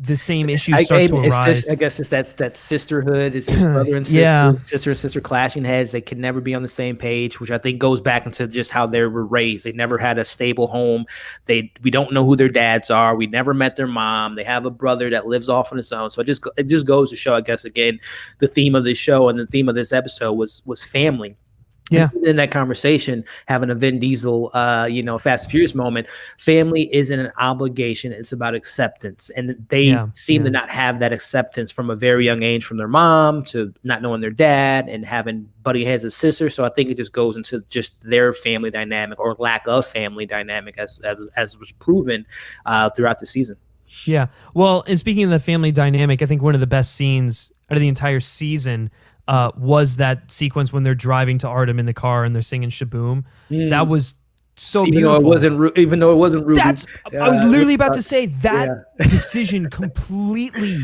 the same issues start to arise. I guess it's that sisterhood. It's just brother and sister, sister and sister clashing heads. They can never be on the same page, which I think goes back into just how they were raised. They never had a stable home. We don't know who their dads are. We never met their mom. They have a brother that lives off on his own. So it just goes to show, I guess, again, the theme of this show and the theme of this episode was family. Yeah. In that conversation, having a Vin Diesel, Fast and Furious moment, family isn't an obligation. It's about acceptance. And they seem to not have that acceptance from a very young age, from their mom to not knowing their dad and having butting heads as sister. So I think it just goes into just their family dynamic, or lack of family dynamic, as was proven throughout the season. Yeah. Well, and speaking of the family dynamic, I think one of the best scenes out of the entire season was that sequence when they're driving to Ardham in the car and they're singing Shaboom. That was so beautiful. Even though it wasn't Ruby. I was literally about to say that decision completely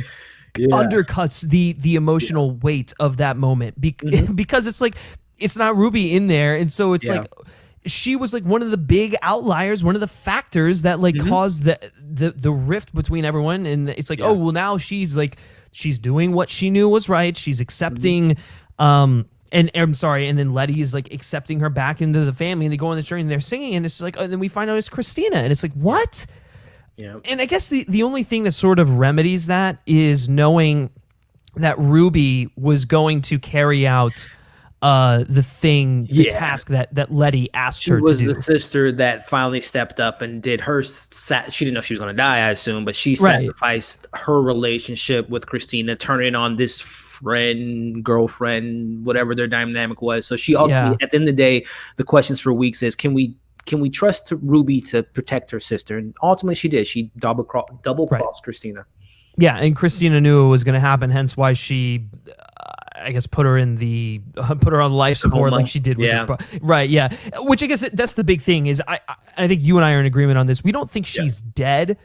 undercuts the emotional weight of that moment, because it's like, it's not Ruby in there, and so it's like, she was like one of the big outliers, one of the factors that like caused the rift between everyone. And it's like, oh, well, now she's doing what she knew was right. She's accepting, and I'm sorry. And then Letty is like accepting her back into the family, and they go on this journey and they're singing, and it's like, and then we find out it's Christina, and it's like, what? Yeah. And I guess the only thing that sort of remedies that is knowing that Ruby was going to carry out the task that Letty asked her to do. She was the sister that finally stepped up and did her. She didn't know she was going to die, I assume, but she sacrificed her relationship with Christina, turning on this friend, girlfriend, whatever their dynamic was. So she ultimately, at the end of the day, the questions for weeks is, can we trust Ruby to protect her sister? And ultimately, she did. She double crossed Christina. Yeah, and Christina knew it was going to happen, hence why she, I guess, put her on life support like she did with her. Right, yeah. Which I guess that's the big thing is I think you and I are in agreement on this. We don't think she's dead,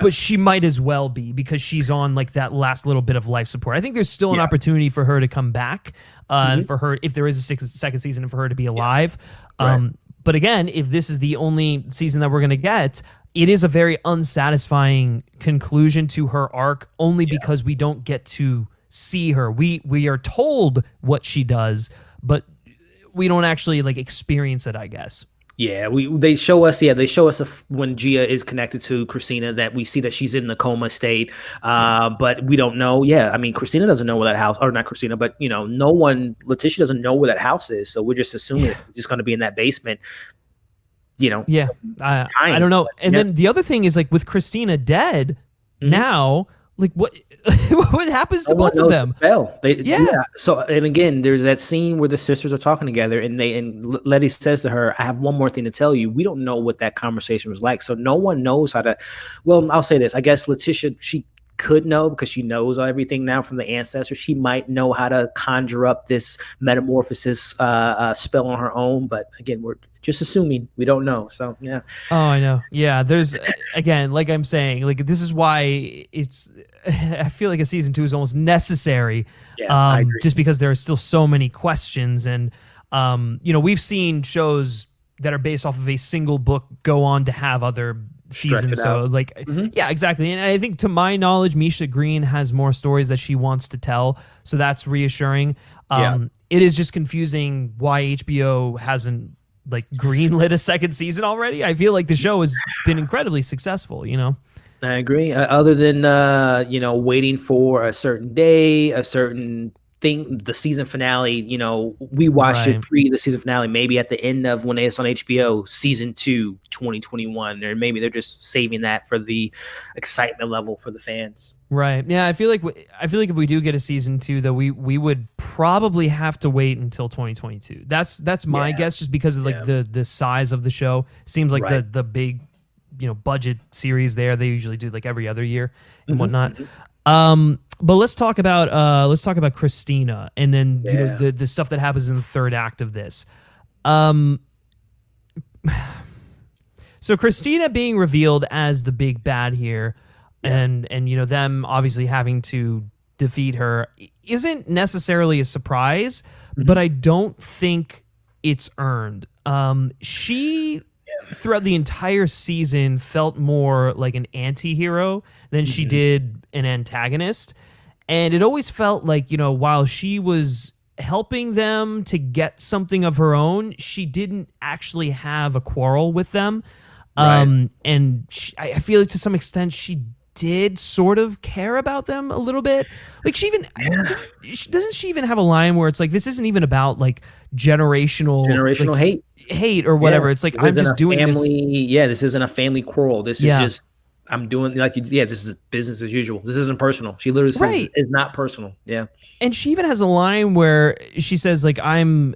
but she might as well be, because she's on like that last little bit of life support. I think there's still an opportunity for her to come back, and for her, if there is a second season, and for her to be alive. But again, if this is the only season that we're going to get, it is a very unsatisfying conclusion to her arc, only because we don't get to see her. We are told what she does, but we don't actually like experience it, I guess. Yeah, they show us when Gia is connected to Christina, that we see that she's in the coma state, but we don't know. Yeah, I mean, Christina doesn't know where that house, or not Christina, but no one, Letitia doesn't know where that house is, so we're just assuming it's just going to be in that basement. I don't know. And then the other thing is, like, with Christina dead now, like, what happens to both of them? So, and again, there's that scene where the sisters are talking together, and Letty says to her, "I have one more thing to tell you." We don't know what that conversation was like, so no one knows how to. Well, I'll say this: I guess Letitia, she could know because she knows everything now from the ancestors. She might know how to conjure up this metamorphosis spell on her own. But again, we're just assuming. We don't know. So, yeah. Oh, I know. Yeah, there's, again, like I'm saying, like this is why I feel like a season 2 is almost necessary. Yeah, I agree. Just because there are still so many questions. And, we've seen shows that are based off of a single book go on to have other seasons. So yeah, exactly. And I think to my knowledge, Misha Green has more stories that she wants to tell. So that's reassuring. It is just confusing why HBO hasn't greenlit a second season already. I feel like the show has been incredibly successful, I agree. Other than, waiting for a certain day, a certain thing, the season finale, we watched it pre the season finale, maybe at the end of when it's on HBO, season 2, 2021, or maybe they're just saving that for the excitement level for the fans. Right. Yeah. I feel like if we do get a season 2, though, we would probably have to wait until 2022. That's my guess, just because of the size of the show. Seems like the big, budget series there. They usually do every other year and whatnot. But let's talk about Christina, and then the stuff that happens in the third act of this. So Christina being revealed as the big bad here, and them obviously having to defeat her isn't necessarily a surprise, but I don't think it's earned. She throughout the entire season felt more like an anti-hero than she did an antagonist. And it always felt like, while she was helping them to get something of her own, she didn't actually have a quarrel with them. And I feel like to some extent she did sort of care about them a little bit. Like she even doesn't she even have a line where it's like, this isn't even about generational hate or whatever. It's like, I'm just doing this. Yeah, this isn't a family quarrel. This is just, I'm doing this is business as usual. This isn't personal. She literally says it's not personal. Yeah. And she even has a line where she says I'm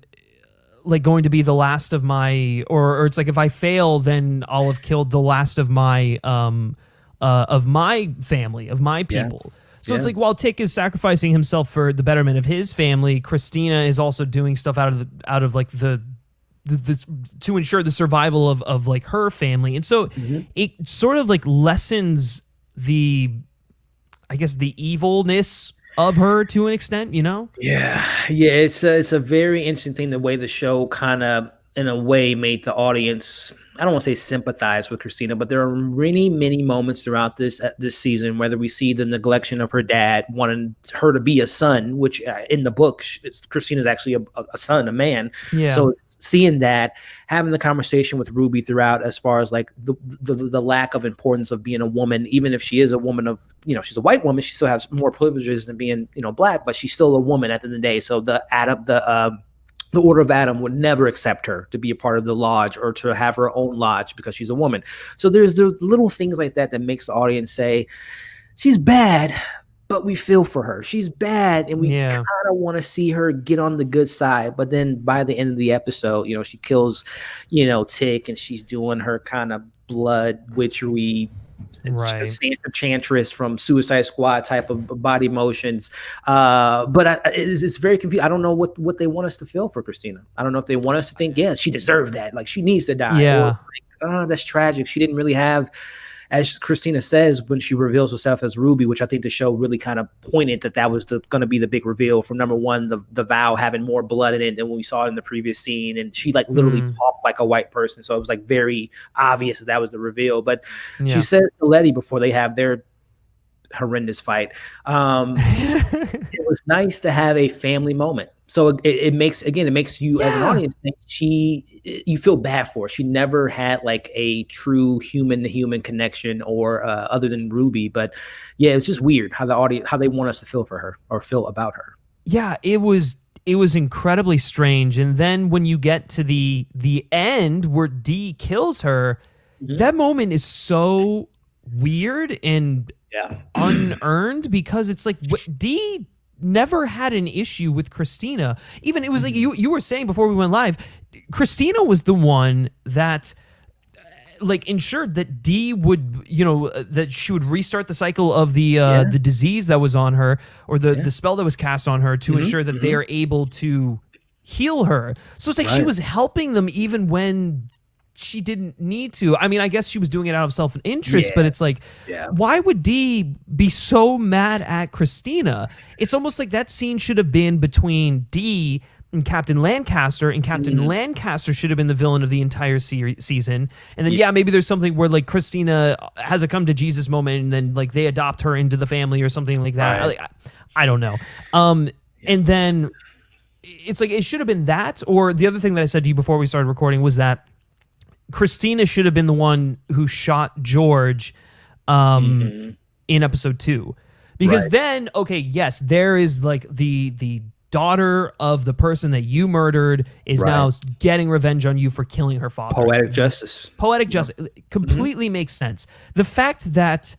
going to be the last of my, or it's like, if I fail, then I'll have killed the last of my family, of my people. So it's like, while Tick is sacrificing himself for the betterment of his family, Christina is also doing stuff out of the to ensure the survival of her family. And so it sort of lessens the evilness of her to an extent, Yeah. It's a very interesting thing, the way the show kind of, in a way, made the audience, I don't want to say sympathize with Christina, but there are many, many moments throughout this season, whether we see the neglection of her dad, wanting her to be a son, which in the book, Christina's actually a son, a man. Yeah. So seeing that, having the conversation with Ruby throughout, as far as the lack of importance of being a woman, even if she is a woman of, she's a white woman, she still has more privileges than being, black, but she's still a woman at the end of the day. So the Order of Adam would never accept her to be a part of the lodge or to have her own lodge because she's a woman. So there's little things like that makes the audience say, she's bad, but we feel for her. She's bad, and we kind of want to see her get on the good side. But then by the end of the episode, she kills, Tick, and she's doing her kind of blood witchery, Enchantress from Suicide Squad type of body motions. But it's very confusing. I don't know what they want us to feel for Christina. I don't know if they want us to think, she deserved that. She needs to die. Yeah. Or that's tragic. She didn't really have, as Christina says when she reveals herself as Ruby, which I think the show really kind of pointed that was going to be the big reveal from number one, the vow having more blood in it than when we saw it in the previous scene. And she literally talked like a white person. So it was very obvious that was the reveal. But she says to Letty before they have their horrendous fight, it was nice to have a family moment. So it makes you as an audience think you feel bad for her. She never had a true human to human connection, or other than Ruby. But it's just weird how they want us to feel for her or feel about her. Yeah, it was incredibly strange. And then when you get to the end where Dee kills her, that moment is so weird and unearned, because it's Dee never had an issue with Christina. Even it was you were saying before we went live, Christina was the one that like ensured that Dee would, that she would restart the cycle of the disease that was on her, or the spell that was cast on her, to ensure that they are able to heal her. So it's like she was helping them even when she didn't need to. I mean, I guess she was doing it out of self-interest, but it's like, why would Dee be so mad at Christina? It's almost like that scene should have been between Dee and Captain Lancaster, and Captain Lancaster should have been the villain of the entire season. And then, maybe there's something where like Christina has a come to Jesus moment, and then like they adopt her into the family or something like that. Right. I don't know. And then it's like, it should have been that, or the other thing that I said to you before we started recording was that Christina should have been the one who shot George in episode 2. Because then, okay, yes, there is like the daughter of the person that you murdered is now getting revenge on you for killing her father. Poetic justice. Poetic justice completely makes sense. The fact that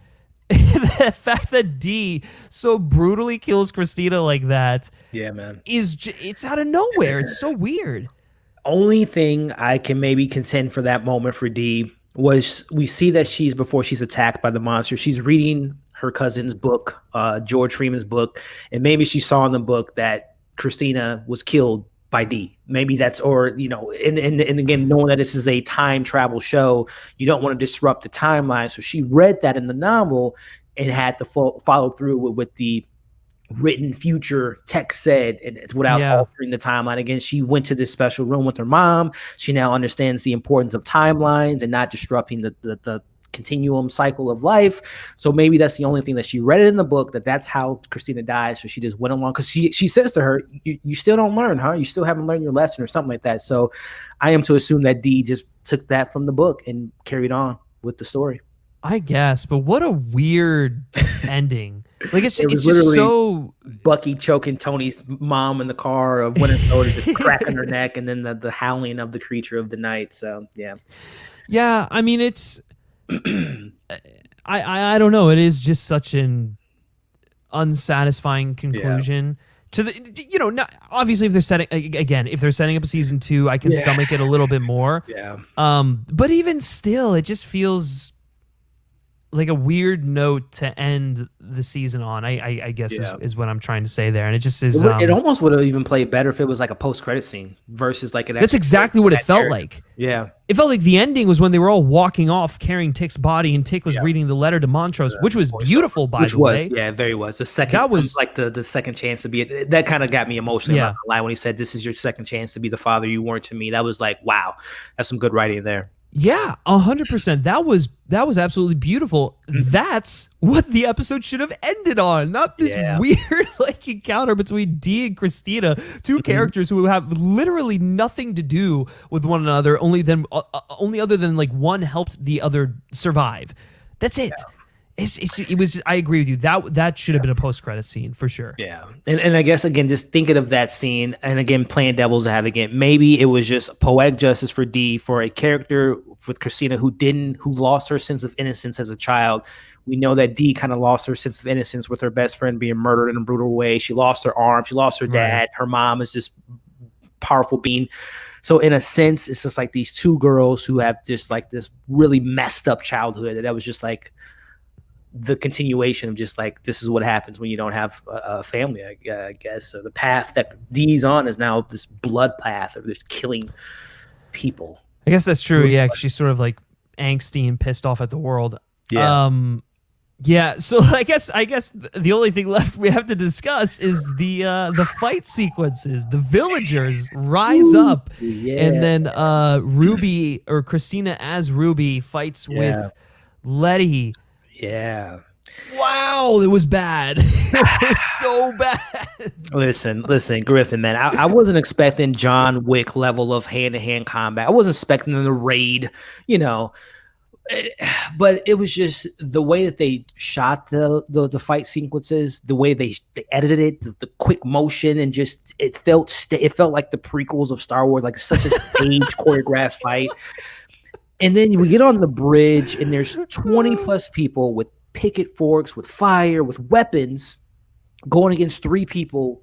Dee so brutally kills Christina like that, man, it's out of nowhere. It's so weird. Only thing I can maybe contend for that moment for Dee was we see that before she's attacked by the monster, she's reading her cousin's book, George Freeman's book, and maybe she saw in the book that Christina was killed by Dee. Maybe that's, or, and again, knowing that this is a time travel show, you don't want to disrupt the timeline. So she read that in the novel and had to follow through with the written future text said, and without altering the timeline. Again, she went to this special room with her mom. She now understands the importance of timelines and not disrupting the continuum cycle of life. So maybe that's the only thing that she read it in the book, that's how Christina dies. So she just went along, because she says to her, you still don't learn, huh? You still haven't learned your lesson, or something like that. So I am to assume that Dee just took that from the book and carried on with the story. I guess, but what a weird ending. Like it's just so Bucky choking Tony's mom in the car, of Winterfell, just cracking her neck, and then the howling of the creature of the night. So yeah. I mean, it's I don't know. It is just such an unsatisfying conclusion to the, not, obviously if they're setting up a season 2, I can stomach it a little bit more. But even still, it just feels like a weird note to end the season on. I guess is what I'm trying to say there, and it just is. It almost would have even played better if it was like a post-credit scene versus like an. That's exactly what it felt like. Yeah, it felt like the ending was when they were all walking off carrying Tick's body, and Tick was reading the letter to Montrose, which was beautiful, by the way. Yeah, very was. The second that was like the second chance to be. That kind of got me emotional. I'm not gonna lie, when he said, "This is your second chance to be the father you weren't to me." That was like, wow, that's some good writing there. Yeah, 100%. That was absolutely beautiful. That's what the episode should have ended on. Not this weird like encounter between Dee and Christina, two characters who have literally nothing to do with one another, only other than like one helped the other survive. That's it. Yeah. It was. I agree with you. That should have been a post-credit scene for sure. Yeah, and I guess again, just thinking of that scene, and again playing devil's advocate, maybe it was just poetic justice for Dee, for a character with Christina who lost her sense of innocence as a child. We know that Dee kind of lost her sense of innocence with her best friend being murdered in a brutal way. She lost her arm. She lost her dad. Right. Her mom is this powerful being. So in a sense, it's just like these two girls who have just like this really messed up childhood that was just like the continuation of just like, this is what happens when you don't have a family, I guess. So the path that Dee's on is now this blood path of just killing people. I guess that's true. Yeah, she's sort of like angsty and pissed off at the world. Yeah. So I guess the only thing left we have to discuss is the fight sequences. The villagers rise up, and then Ruby, or Christina as Ruby, fights with Letty. Yeah. Wow, it was bad. It was so bad. Listen, Griffin, man. I wasn't expecting John Wick level of hand-to-hand combat. I wasn't expecting them to raid, but it was just the way that they shot the fight sequences, the way they edited it, the quick motion, and just it felt like the prequels of Star Wars, like such a staged choreographed fight. And then we get on the bridge, and there's 20 plus people with picket forks, with fire, with weapons, going against 3 people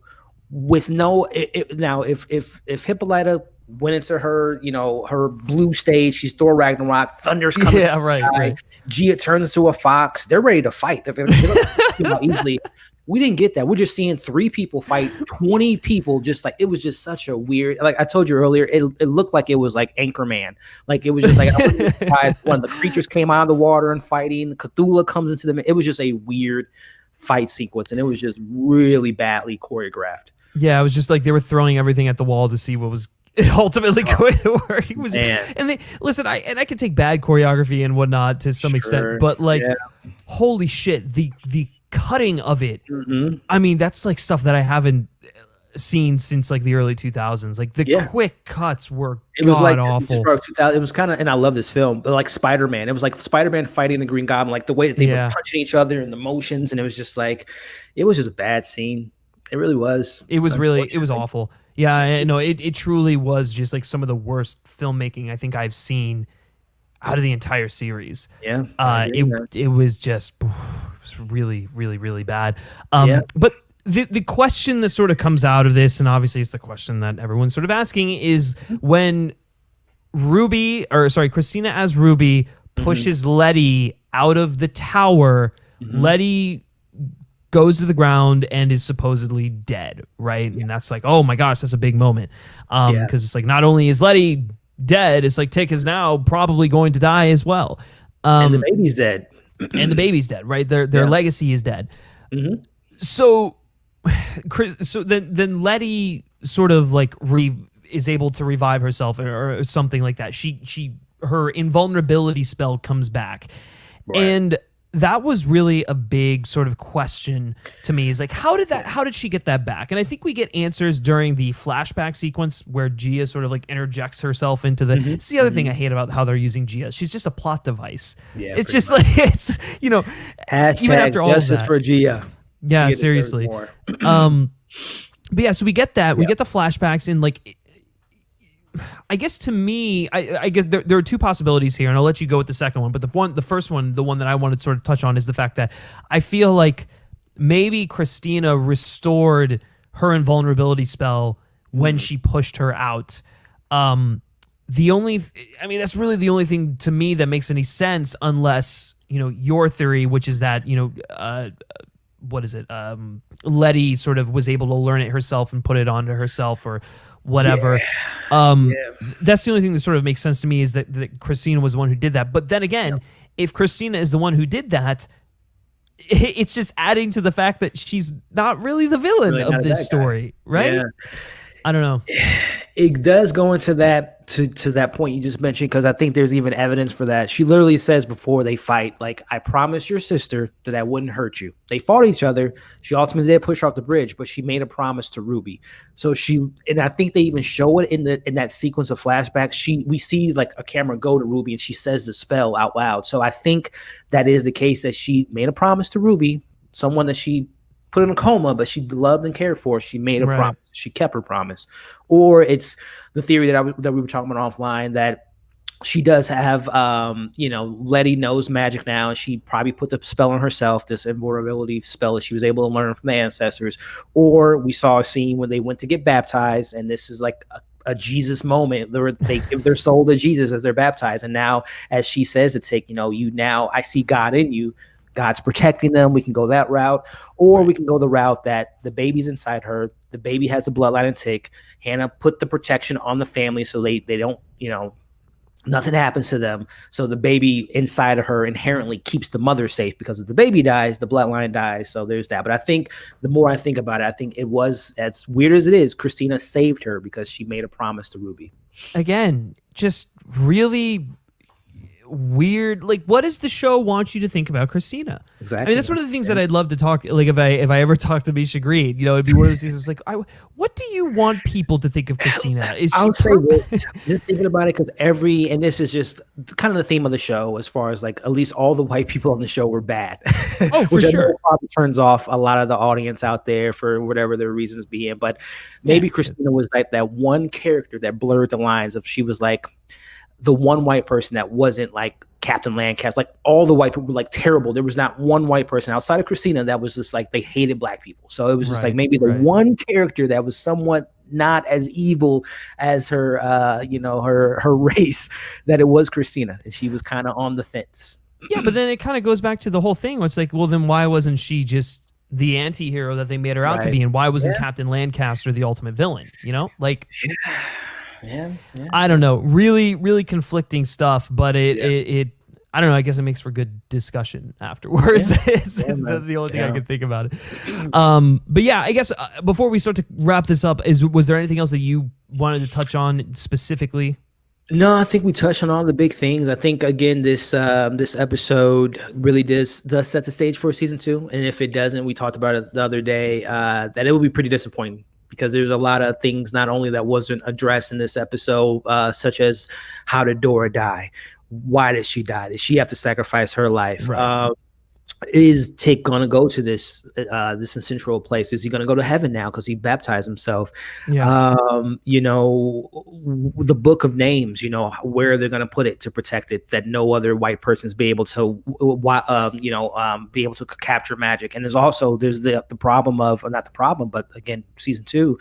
with no. Now, if Hippolyta went into her, her blue stage. She's Thor Ragnarok. Thunder's coming. Yeah, right. Gia turns into a fox. They're ready to fight. Easily. We didn't get that. We're just seeing 3 people fight 20 people. Just like, it was just such a weird, like I told you earlier, it looked like it was like Anchorman. Like it was just like when the creatures came out of the water and fighting, Cthulhu comes into them. It was just a weird fight sequence, and it was just really badly choreographed. Yeah, it was just like they were throwing everything at the wall to see what was ultimately going to work. It was, and they listen. I can take bad choreography and whatnot to some extent, but like, holy shit, the cutting of it. Mm-hmm. I mean, that's like stuff that I haven't seen since like the early 2000s. Like the quick cuts were awful. It was kind of, and I love this film, but like Spider-Man. It was like Spider-Man fighting the Green Goblin, like the way that they were punching each other and the motions, and it was just like, it was just a bad scene. It really was. It was awful. Yeah, no, it truly was just like some of the worst filmmaking I think I've seen out of the entire series. Yeah. It was just really, really, really bad. But the question that sort of comes out of this, and obviously it's the question that everyone's sort of asking, is when Christina as Ruby pushes Letty out of the tower, Letty goes to the ground and is supposedly dead, right? And that's like, oh my gosh, that's a big moment. Because it's like, not only is Letty dead, it's like Tick is now probably going to die as well. And the baby's dead. And the baby's dead, right? Their legacy is dead. Mm-hmm. So then Letty sort of like is able to revive herself or something like that. Her invulnerability spell comes back. Right. And that was really a big sort of question to me, is like, how did she get that back? And I think we get answers during the flashback sequence where Gia sort of like interjects herself into the, it's the other thing I hate about how they're using Gia. She's just a plot device. Yeah, it's just much. Like, it's, hashtag even after all of that. For Gia. Yeah, Gia seriously. But yeah, so we get that, we get the flashbacks, and like, I guess to me, I guess there are 2 possibilities here, and I'll let you go with the second one. But the first one, the one that I wanted to sort of touch on, is the fact that I feel like maybe Christina restored her invulnerability spell when she pushed her out. That's really the only thing to me that makes any sense, unless your theory, which is that what is it? Letty sort of was able to learn it herself and put it onto herself, or whatever. That's the only thing that sort of makes sense to me, is that Christina was the one who did that. But then again, if Christina is the one who did that, it's just adding to the fact that she's not really the villain of this story, right? Yeah. I don't know. It does go into that to that point you just mentioned, because I think there's even evidence for that. She literally says before they fight, like, I promised your sister that I wouldn't hurt you. They fought each other. She ultimately did push her off the bridge, but she made a promise to Ruby. So and I think they even show it in that sequence of flashbacks. We see like a camera go to Ruby, and she says the spell out loud. So I think that is the case, that she made a promise to Ruby, someone that she put in a coma, but she loved and cared for. She made a promise. She kept her promise. Or it's the theory that we were talking about offline, that she does have, Letty knows magic now, and she probably put the spell on herself, this invulnerability spell that she was able to learn from the ancestors. Or we saw a scene when they went to get baptized, and this is like a Jesus moment. They give their soul to Jesus as they're baptized. And now, as she says, it's like, I see God in you. God's protecting them. We can go that route, or we can go the route that the baby's inside her. The baby has the bloodline and Tick. Hannah put the protection on the family so they don't, nothing happens to them. So the baby inside of her inherently keeps the mother safe, because if the baby dies, the bloodline dies. So there's that. But I think the more I think about it, I think it was, as weird as it is, Christina saved her because she made a promise to Ruby. Again, just really weird. Like, what does the show want you to think about Christina? Exactly. I mean, that's one of the things that I'd love to talk, like, if I ever talk to Misha Green, it'd be one of those things. It's like, what do you want people to think of Christina? I'll say this, just thinking about it, because and this is just kind of the theme of the show, as far as like, at least all the white people on the show were bad. Oh, for sure. Probably turns off a lot of the audience out there for whatever their reasons being. But maybe Christina was like that one character that blurred the lines of, she was like the one white person that wasn't like Captain Lancaster, like all the white people were like terrible. There was not one white person outside of Christina that was just like they hated black people. So it was just like maybe the one character that was somewhat not as evil as her, her race, that it was Christina, and she was kind of on the fence. Yeah, but then it kind of goes back to the whole thing. Where it's like, well, then why wasn't she just the anti-hero that they made her out to be, and why wasn't Captain Lancaster the ultimate villain? You know, like, I don't know, really conflicting stuff, but it I don't know, I guess it makes for good discussion afterwards. It's the only thing I can think about it. But yeah, I guess before we start to wrap this up, was there anything else that you wanted to touch on specifically? No, I think we touched on all the big things. I think again, this episode really does set the stage for season 2. And if it doesn't, we talked about it the other day, that it will be pretty disappointing, because there's a lot of things not only that wasn't addressed in this episode, such as how did Dora die? Why did she die? Did she have to sacrifice her life? Right. Is Tick going to go to this central place? Is he going to go to heaven now because he baptized himself? Yeah. The book of names, where they're going to put it to protect it, that no other white person's be able to, be able to capture magic. And there's the problem of, or not the problem, but again, season 2,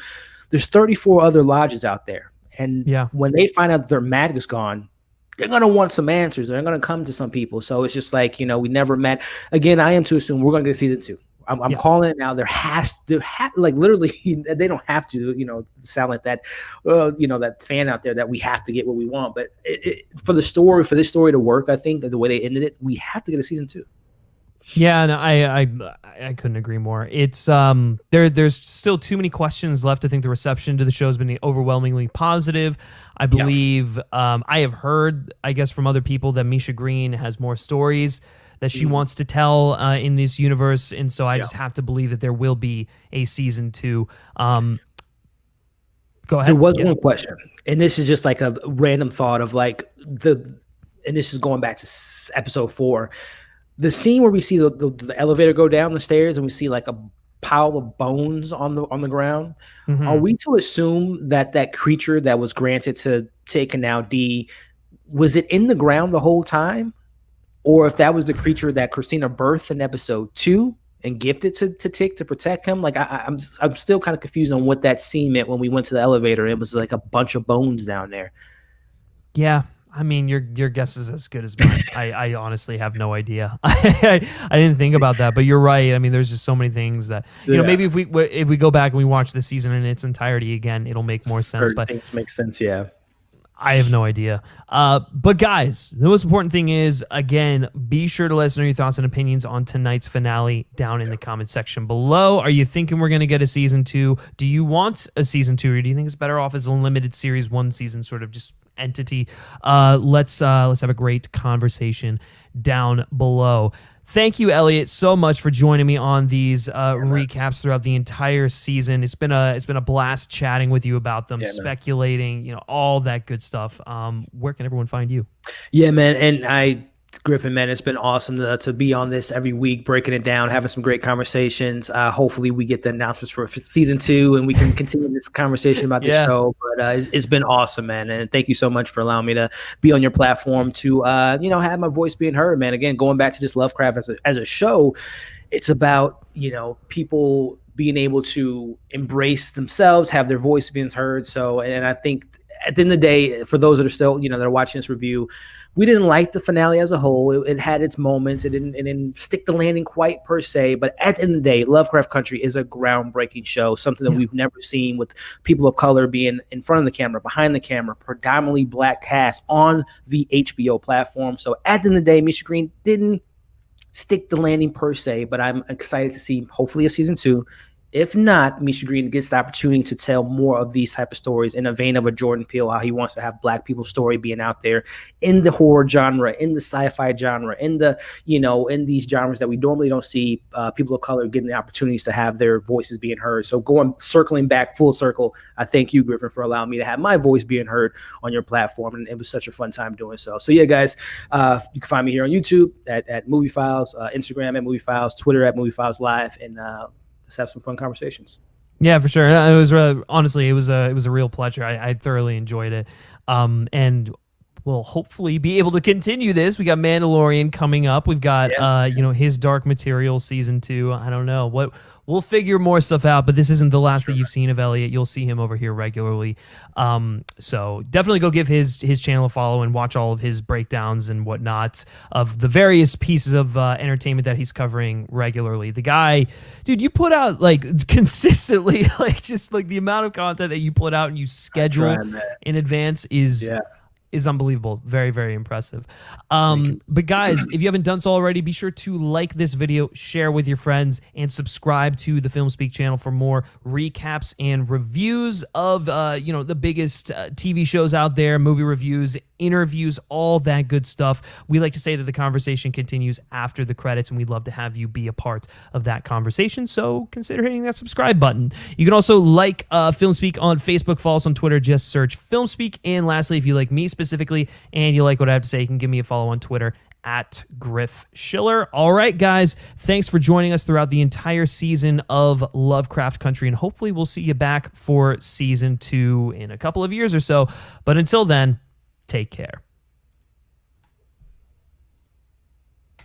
there's 34 other lodges out there. And when they find out their magic is gone, they're going to want some answers. They're going to come to some people. So it's just like, we never met. Again, I am to assume we're going to get season 2. I'm calling it now. Literally, they don't have to, sound like that, that fan out there that we have to get what we want. But for this story to work, I think the way they ended it, we have to get a season 2. Yeah, no, I couldn't agree more. It's there's still too many questions left. I think the reception to the show has been overwhelmingly positive. I believe I have heard, I guess, from other people that Misha Green has more stories that she wants to tell in this universe, and so I just have to believe that there will be a season 2. Go ahead. There was one question, and this is just like a random thought of and this is going back to episode 4. The scene where we see the elevator go down the stairs and we see like a pile of bones on the ground. Mm-hmm. Are we to assume that creature that was granted to Tick and now Dee, was it in the ground the whole time? Or if that was the creature that Christina birthed in episode 2 and gifted to Tick to protect him? Like I'm still kind of confused on what that scene meant when we went to the elevator. It was like a bunch of bones down there. Yeah. I mean, your guess is as good as mine. I honestly have no idea. I didn't think about that, but you're right. I mean, there's just so many things that maybe if we go back and we watch the season in its entirety again, it'll make more sense. But things make sense, yeah. I have no idea. But guys, the most important thing is, again, be sure to let us know your thoughts and opinions on tonight's finale down in the comment section below. Are you thinking we're going to get a season 2? Do you want a season 2, or do you think it's better off as a limited series, one season sort of just entity? Let's have a great conversation down below. Thank you, Elliott, so much for joining me on these recaps throughout the entire season. It's been a blast chatting with you about them, speculating, all that good stuff. Where can everyone find you? Yeah, man, and Griffin, man, it's been awesome to be on this every week, breaking it down, having some great conversations. Hopefully we get the announcements for season 2 and we can continue this conversation about the show. But it's been awesome, man. And thank you so much for allowing me to be on your platform to, have my voice being heard, man. Again, going back to just Lovecraft as a show, it's about, people being able to embrace themselves, have their voice being heard. So, and I think at the end of the day, for those that are still, that are watching this review, we didn't like the finale as a whole. It had its moments. It didn't stick the landing quite per se. But at the end of the day, Lovecraft Country is a groundbreaking show, something that we've never seen, with people of color being in front of the camera, behind the camera, predominantly black cast on the HBO platform. So at the end of the day, Misha Green didn't stick the landing per se, but I'm excited to see hopefully a season 2. If not, Misha Green gets the opportunity to tell more of these type of stories in a vein of a Jordan Peele, how he wants to have black people's story being out there in the horror genre, in the sci-fi genre, in the, in these genres that we normally don't see people of color getting the opportunities to have their voices being heard. So circling back full circle, I thank you, Griffin, for allowing me to have my voice being heard on your platform. And it was such a fun time doing so. So yeah, guys, you can find me here on YouTube at Movie Files, Instagram at Movie Files, Twitter at Movie Files Live, and let's have some fun conversations. Yeah, for sure. It was honestly, it was a real pleasure. I thoroughly enjoyed it. And we'll hopefully be able to continue this. We got Mandalorian coming up. We've got his Dark Material season 2. I don't know what. We'll figure more stuff out, but this isn't the last that you've seen of Elliott. You'll see him over here regularly. So definitely go give his channel a follow and watch all of his breakdowns and whatnot of the various pieces of entertainment that he's covering regularly. The guy, dude, you put out like consistently, like just like the amount of content that you put out and you schedule in advance is unbelievable. Very, very impressive. But guys, if you haven't done so already, be sure to like this video, share with your friends, and subscribe to the Film Speak channel for more recaps and reviews of the biggest TV shows out there, movie reviews, interviews, all that good stuff. We like to say that the conversation continues after the credits, and we'd love to have you be a part of that conversation. So consider hitting that subscribe button. You can also like Film Speak on Facebook, follow us on Twitter, just search Film Speak. And lastly, if you like me specifically and you like what I have to say, you can give me a follow on Twitter at Griff Schiller. All right, guys, thanks for joining us throughout the entire season of Lovecraft Country, and hopefully we'll see you back for season 2 in a couple of years or so. But until then, take care.